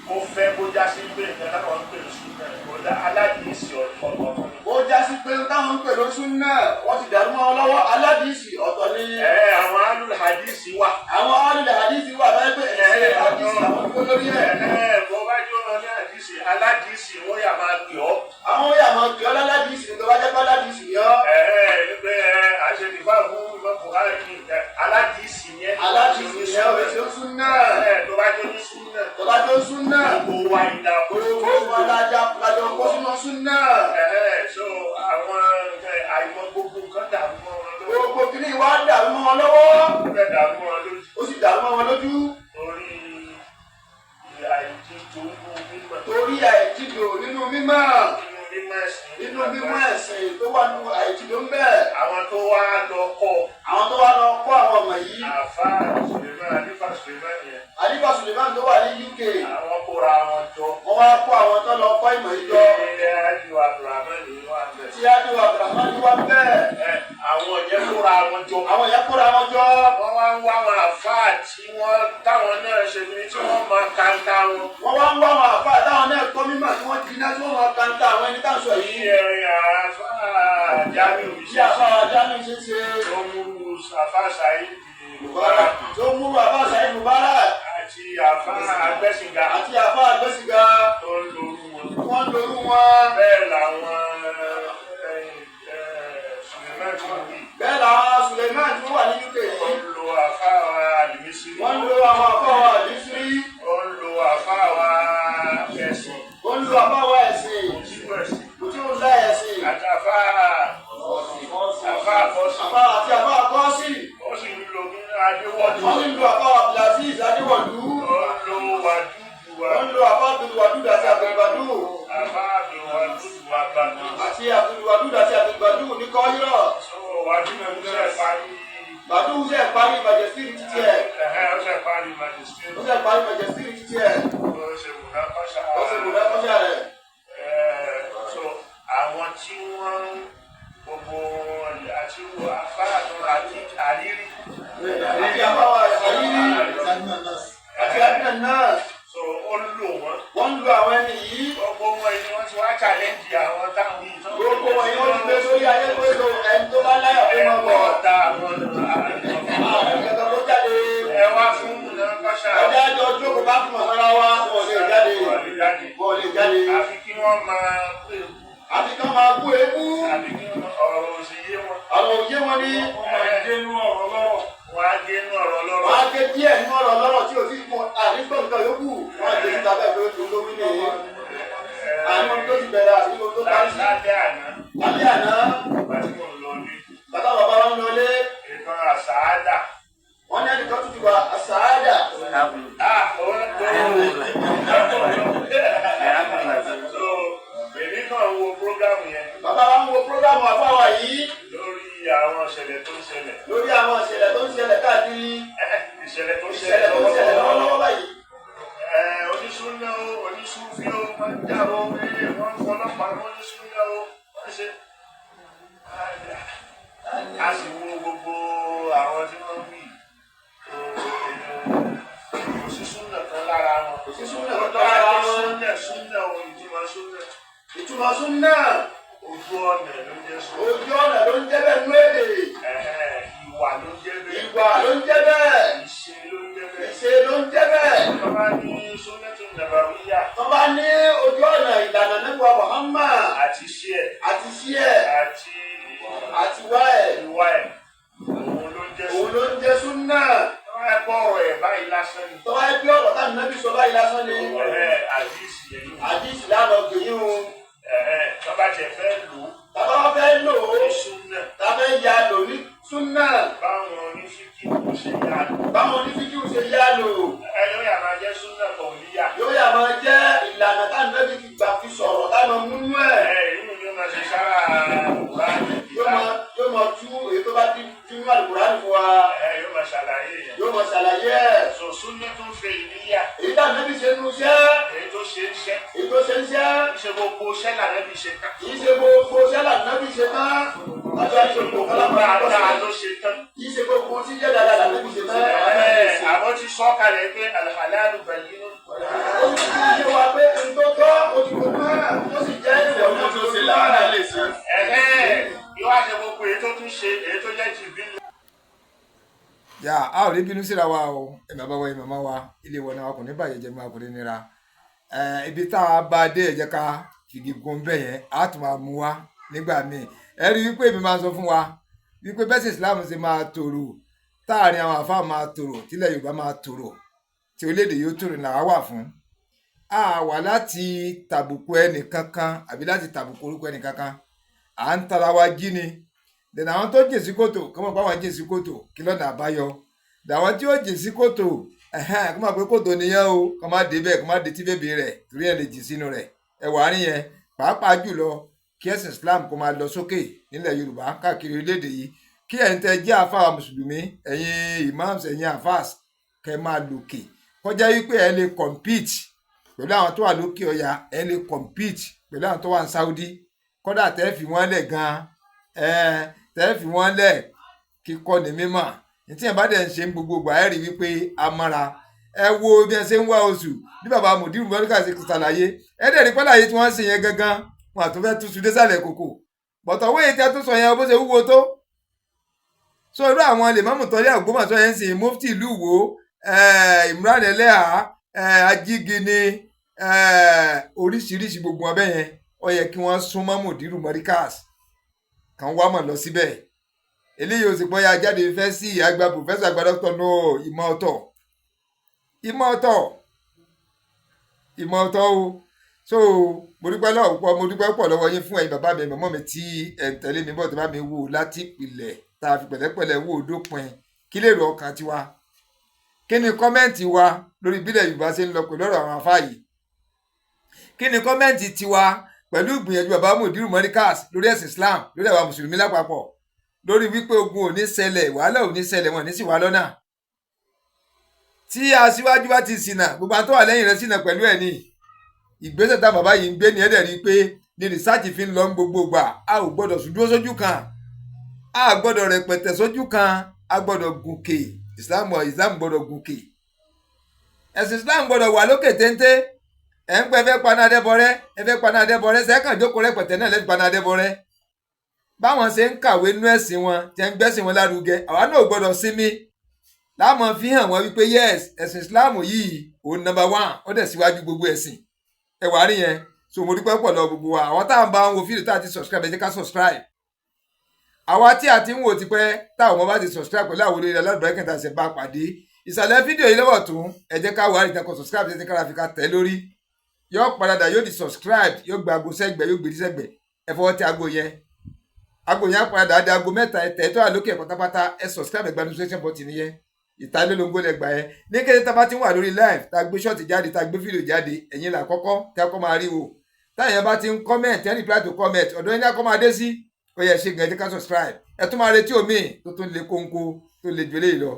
S2: mo fẹ́ kó já sí pé nǹkan táwọn ń pè ní súnà kódà aládìísì ọ̀tọ̀.
S4: ó já sí pé táwọn ń pè ló súnà wọ́n ti dàrú mọ́ ọ lọ́wọ́ aládìísì ọ̀tọ̀ ni.
S2: àwọn alul hadisi wà.
S4: àwọn alul hadisi wà láyé pé ẹ̀sìn hadisi àwọn tó lórí ẹ̀.
S2: bó bá jó lọ ní hadisi aládìísì wọ́n yà máa gbé ọ́.
S4: àwọn yà máa gbé ọ láládìísì tó bá jẹ́ pé aládìísì yọ.
S2: pé àṣetìfà fún Buhari aládìísì yẹn.
S4: aládìísì yẹn ò ṣe súnà.
S2: tó bá jó ní súnà.
S4: tó bá jó súnà.
S2: gbogbo wa ìdá
S4: gbogbo wa lájà kó sínú súnà.
S2: so àwọn àìmọ̀ gbogbo nǹkan dàrú mọ́ wọn lọ́wọ́.
S4: gbogbo kìíní wa dàrú mọ́ wọn lọ́wọ́.
S2: ó fẹ́ dàrú mọ́ wọn lójú.
S4: ó sì dàrú mọ́ wọn lójú.
S2: torí àìjíjò nínú mímọ̀.
S4: torí àìjíjò nínú mímọ̀.
S2: nínú
S4: mímọ̀ ẹ̀sìn tó wà nínú àìjíjò ń bẹ.
S2: àwọn tó wá lọ kọ́.
S4: àwọn tó wá lọ kọ́ àwọn ọmọ yìí.
S2: àfa Suleiman alifa Suleiman yẹn.
S4: alifa Suleiman tó wà ní UK.
S2: àwọn kóra wọn jọ.
S4: wọ́n wá kó àwọn tó lọ kọ́ ìmọ̀ yìí jọ.
S2: ilé ayélu Abdulrahman ni wọ́n bẹ̀.
S4: tí ayélu Abdulrahman ni wọ́n bẹ̀.
S2: àwọn yẹn kóra wọn jọ.
S4: àwọn yẹn kóra wọn jọ.
S2: wọ́n wá ń wá wọn àfa tí wọ́n táwọn náà ṣe ní tí wọ́n máa kanta wọn.
S4: wọ́n wá ń wá wọn àfa táwọn náà kọ́ mímọ̀ tí wọ́n jiná tí wọ́n máa kanta àwọn ẹni táwọn sọ yìí.
S2: ẹ̀rín àfa Jamiu
S4: tí àfa Jamiu ṣe ṣe.
S2: tó mú àfa Saheed Mubarak.
S4: tó mú àfa Saheed Mubarak.
S2: àti àfa Agbẹ́sìnga.
S4: àti àfa Agbẹ́sìnga.
S2: tó ń lorú wọn.
S4: wọ́n lorú wọn.
S2: bẹ́ẹ̀ làwọn Suleiman tó wí.
S4: bẹ́ẹ̀ làwọn Suleiman tó wà ní UK yìí.
S2: wọ́n lo àfa wa Al-Misri.
S4: wọ́n lo àwọn àfa wa Al-Misri.
S2: wọ́n lo àfa wa ẹ̀sìn.
S4: wọ́n lo àfa wa ẹ̀sìn.
S2: òtítù ẹ̀sìn.
S4: òtítù ńlá ẹ̀sìn.
S2: àti àfa àkọsí.
S4: àti àfa àkọsí.
S2: ó sì ń lo Adéwọ̀lú.
S4: wọ́n ń lo àfa Abdulaziz Adéwọ̀lú.
S2: wọ́n lo Wàdúdù wa.
S4: wọ́n ń lo àfa Abdulwadud àti Abdulbadu.
S2: àfa Abdulwadud wa gbàdú.
S4: àti Abdulwadud àti Abdulbadu ní Kọ́hírọ̀.
S2: Wàdúdù ṣe parí.
S4: Badu ṣe parí màjẹ̀sírì títí ẹ̀.
S2: ó ṣe parí màjẹ̀sírì.
S4: ó ṣe parí màjẹ̀sírì títí ẹ̀.
S2: ó ṣe mùdákọ́ṣà.
S4: ó ṣe mùdákọ́ṣà rẹ̀.
S2: so àwọn tí wọ́n gbogbo àti afáràtọ̀ àti àrírí.
S4: àti àbáwá àyírí. àti àbínà náà.
S2: so ó lò wọ́n.
S4: wọ́n ń lo àwọn ẹni yìí.
S2: gbogbo wọn ni wọ́n ti wá challenge àwọn táwọn yìí.
S4: gbogbo wọn ni wọ́n ti gbé sórí ayé pé so ẹni tó bá láyà fún wọn bọ̀.
S2: ẹ̀kọ́ ta àwọn
S4: ìgbàgbọ́ tó jáde.
S2: ẹ wá fún mùdákọ́ṣà.
S4: ọjà àjọ jókòó bá fún ọ̀sára wa wọn ò lè jáde. wọn ò lè jáde.
S2: àfi kí wọ́n máa pè é.
S4: àfi kán máa kú eégú.
S2: àfi kí ọ̀rọ̀ òsì yé wọn.
S4: ọ̀rọ̀ òye wọn ni.
S2: wọ́n máa gé nú ọ̀rọ̀ lọ́rọ̀. wọ́n á gé nú ọ̀rọ̀ lọ́rọ̀.
S4: wọ́n á gé díẹ̀ nínú ọ̀rọ̀ lọ́rọ̀ tí o ti mọ àrígbọ̀n nǹkan yòókù. wọ́n á gé síta bẹ́ẹ̀ pé o lórí nìyí. àwọn tó ti bẹ̀rẹ̀ àti tó parí sí.
S2: lálẹ́ àná.
S4: lálẹ́ àná.
S2: bàbá tí mo lọ ní.
S4: bàbá bàbá wa ń lọlé.
S2: ìtàn àṣàádà.
S4: wọ́n ní ẹnìkan tó ti wà àṣàádà.
S2: so èmi náà wo prógámù yẹn.
S4: bàbá wa ń wo prógámù àfáwà yìí.
S2: lórí àwọn ìṣẹ̀lẹ̀ tó ń ṣẹlẹ̀.
S4: lórí àwọn ìṣẹ̀lẹ̀ tó ń ṣẹlẹ̀ káàkiri.
S2: ìṣẹ̀lẹ̀ ṣe a sì wo gbogbo àwọn tí wọ́n wí kò sí súnà kan lára wọn.
S4: Kò sí súnà kan lára wọn.
S2: Súnà ohun ìtumọ̀ súnà.
S4: Ìtumọ̀ súnà.
S2: Ojú ọ̀nà ló ń jẹ́ súnà.
S4: Ojú ọ̀nà ló ń jẹ́ bẹ́ẹ̀ nú èdè.
S2: Ìwà ló ń jẹ́ bẹ́ẹ̀.
S4: Ìwà ló ń jẹ́ bẹ́ẹ̀.
S2: Ìṣe ló ń jẹ́ bẹ́ẹ̀.
S4: Ìṣe ló ń jẹ́ bẹ́ẹ̀.
S2: Tó bá ní sunnatun nabawiyyah.
S4: Tó bá ní ojú ọ̀nà ìlànà nípa Muhammad.
S2: Àti iṣẹ́ ẹ̀.
S4: Àti iṣẹ́ ẹ̀. Àti wá ẹ̀.
S2: Ìwà ẹ̀. Òun ló ń jẹ́ súnà.
S4: Òun ló ń jẹ́ súnà.
S2: Tó bá yẹ kó ọ̀rọ̀ ẹ̀ báyìí lásán ni.
S4: Tó bá yẹ kí ọ̀rọ̀ táwọn nábì sọ báyìí lásán ni.
S2: Àdìsí yẹn.
S4: Àdìsí lánàá gbìyìn o.
S2: Tó bá jẹ fẹ́ lò ó.
S4: Tàbá wọn fẹ́ lò ó.
S2: Ní súnà.
S4: Tàbá ya lò ní súnà.
S2: Báwọn onífíkìwù ṣe yá lò.
S4: Báwọn onífíkìwù ṣe yá lò.
S2: Yóò yà máa jẹ́ súnà kọ̀ọ̀líyà.
S4: Yóò yà máa jẹ́ ìlànà táwọn nábì fi gbà fi sọ̀rọ̀ táwọn múnú ẹ̀.
S2: Inú mi máa ṣe sára Kùránì.
S4: Yóò máa tú èyí tó bá dín nínú Al-Kùránì fún wa.
S2: Yóò máa ṣàlàyé yẹn.
S4: Yóò máa ṣàlàyé ẹ̀.
S2: Sọ súnà tó ń fẹ́ ìníyà.
S4: Èyí táwọn nábì ṣe nínú iṣẹ́.
S2: Èyí tó ṣe ń ṣẹ́.
S4: Èyí tó ṣe ń ṣẹ́.
S2: Ìṣe gbogbo ṣẹ́ làwọn ẹbí ṣe tán.
S4: Kì í ṣe gbogbo ṣẹ́ làwọn nábì ṣe tán. Àti àti òkú ọ̀kọ́lápá
S2: dáadáa ló ṣe tán.
S4: Kì í ṣe gbogbo tí jẹ́ dáadáa làwọn nábì ṣe tán.
S2: Àwọn ti sọ kalẹ̀ pé al-halalu bayyinun.
S4: Ó ti fi yé wa pé n tó tọ́ ojú gbogbo náà ó sì jẹ́ ìwọ̀n náà tó ṣe láàárọ̀ lè ṣe.
S2: Yóò wá ṣe gbogbo èyí tó tún ṣe èyí tó jẹ́ jìbìlì.
S1: yà á ò rí bínú síra wa o ẹ bàbá wa ẹ màmá wa ilé wọn náà ọkùnrin bàjẹ́ jẹ́ máa kùnrin nira ibi tá a bá dé ẹ jẹ́ ká fìdí gun bẹ́ẹ̀ yẹn á tún máa mú wa nígbà míì ẹ rí wípé èmi máa sọ fún wa wípé bẹ́sẹ̀ Islam ṣe máa tòrò táàrin àwọn àfáà máa tòrò tílẹ̀ Yorùbá máa tòrò tí orílẹ̀-èdè yóò tòrò là á wà fún a wà láti tàbùkù ẹnì kankan àbí láti tàbùkù orúkọ ẹnì kankan à ń tara wa jí ni dẹ̀nà àwọn tó jìn sí kòtò kí wọ́n pa àwọn jìn sí kòtò kí lọ́nà àbáyọ dàwọn tí ó jìn sí kòtò kí wọ́n máa pé kòtò nìyẹn o kí wọ́n má dé bẹ́ẹ̀ kí wọ́n má dé tí bèbè rẹ̀ torí ẹ̀ lè jìn sínú rẹ̀ ẹ̀wà àárín yẹn pàápàá jùlọ kí ẹ̀sìn Islam kó máa lọ sókè nílẹ̀ Yorùbá káàkiri orílẹ̀-èdè yìí kí ẹ̀yin tẹ́ jẹ́ àfáà mùsùlùmí ẹ̀yin imams ẹ̀yin àfáàs kẹ́ máa lòkè kọjá wípé ẹ lè compete pẹ̀lú àwọn tó wà lókè ọya ẹ lè compete pẹ̀lú àwọn tó wà ní Saudi kódà tẹ́ fi wọ́n lẹ̀ gan-an tẹ́ fi wọ́n lẹ̀ kíkọ́ ní mímọ̀ ní tí ẹ̀ bá dẹ̀ ń ṣe gbogbo ìgbà ẹ̀ rí wípé amára ẹ wo bí ẹ ṣe ń wá oṣù bí bàbá mùdírù mọ́ríkà ṣe ṣàlàyé ẹ dẹ̀ rí pẹ́lá yìí tí wọ́n ń ṣe yẹn gangan wọn àtúnfẹ́ túṣu désàlẹ̀ kòkò bọ̀tọ̀ owó yìí tẹ́ tó sọ yẹn bó ṣe wúwo tó so irú àwọn lèmọ́mù tọ́lé Ògbómọ̀ṣọ́ yẹn ń sìn mufti ìlú Ìwó Imran Eleha Ajígini oríṣiríṣi gbogbo ọbẹ̀ yẹn ó yẹ kí wọ́n súnmọ́ mùdírù mọ́ríkàs kan wá mọ̀ lọ síbẹ̀ eléyìí ò sì pọ́n ya jáde fẹ́ sí àgbà pòfẹ́sọ̀ àgbà dókítà náà ìmọ̀ ọ̀tọ̀ o so mo dúpẹ́ pọ̀ lọ́wọ́ yín fún ẹ̀yin bàbá mi màmá mi tí ẹ̀ ń tẹ̀lé mi bọ̀ tó bá mi wò láti ìpìlẹ̀ tá a fi pẹ̀lẹ́pẹ̀lẹ́ wò dópin kí lè rọ ọkàn tiwa kí ni kọ́mẹ́ǹtì wa lórí bílẹ̀ Yorùbá ṣe ń lọ pẹ̀lú ọ̀rọ̀ àwọn afá yìí kí ni kọ́mẹ́ǹtì tiwa pẹ̀lú ìgbìyànjú bàbá mùdírù mọ́ríkàs lórí ẹ̀sìn Islam lórí àwa mùsùlùmí lápapọ̀ lórí wípé ogun ò ní ṣẹlẹ̀ wàhálà ò ní ṣẹlẹ̀ wọn ò ní sì wá lọ́nà tí aṣíwájú bá ti ṣìnà gbogbo àwọn tó wà lẹ́yìn rẹ̀ ṣìnà pẹ̀lú ẹ̀ ní ìgbésẹ̀ tá bàbá yìí ń gbé ní ẹ̀dẹ̀ rí i pé ní rìsáàtì fi ń lọ gbogbo gbà a ò gbọ́dọ̀ dúró sójú kan a gbọ́dọ̀ rẹpẹtẹ sójú kan a gbọ́dọ̀ gùnkè Islam gbọ́dọ̀ gùnkè ẹ̀sìn Islam gbọ́dọ̀ wà lókè téńté ẹ̀ ń pẹ́ fẹ́ paná adébọrẹ́ sẹ́kàn jókòó rẹpẹtẹ náà lẹ́fi paná adébọrẹ́ báwọn ṣe ń kàwé nú ẹ̀sìn wọn tẹ́ ń gbẹ́sìn wọn lárugẹ àwa náà ò gbọ́dọ̀ sinmi láàmú fi hàn wọ́n wípé yes ẹ̀sìn Islam yìí òun number 1 ó dẹ̀ síwájú gbogbo ẹ̀sìn ẹ̀wà rí yẹn so mo dúpẹ́ pọ̀ lọ gbogbo wa àwọn táwọn bá ń wo fídíò tá a ti subscribe ẹ jẹ́ ká subscribe àwa tí a ti ń wò tipẹ́ táwọn ọmọ bá ti subscribe pẹ̀lú àwọn olórí alábàárẹ̀ kẹta ṣe bá pàdé ìsàlẹ̀ fídíò yìí lọ́wọ́ tún ẹ jẹ́ ká wà á rí ìtẹ́kọ̀ subscribe ẹ jẹ́ ká fi ká tẹ̀ lórí yóò padà yóò di subscribe yóò gba aago sẹ́gbẹ̀ẹ́ yóò gbèdí sẹ́gbẹ̀ẹ́ ẹ fọwọ́ tẹ aago yẹn á padà di aago 3 ẹ̀tẹ̀ tó wà lókè pátápátá ẹ subscribe ẹgbẹ́ notification button yẹn ìtanilólógó lẹ́gbàá yẹn ní kété tá a bá ti wà lórí live tá a gbé ṣọ́ọ̀tì jáde tá a gbé fídíò jáde ẹ̀yin là kọ́kọ́ tí a kọ́ máa rí o táyà bá ti ń comment ẹ̀ reply to comment ọ̀dọ̀ yín ní akọ́ máa dé sí ó yẹ ṣe gẹ̀ẹ́dẹ́ ká subscribe ẹ tún máa retí omi tó tún lè kóńkó tó lè jù eléyìí lọ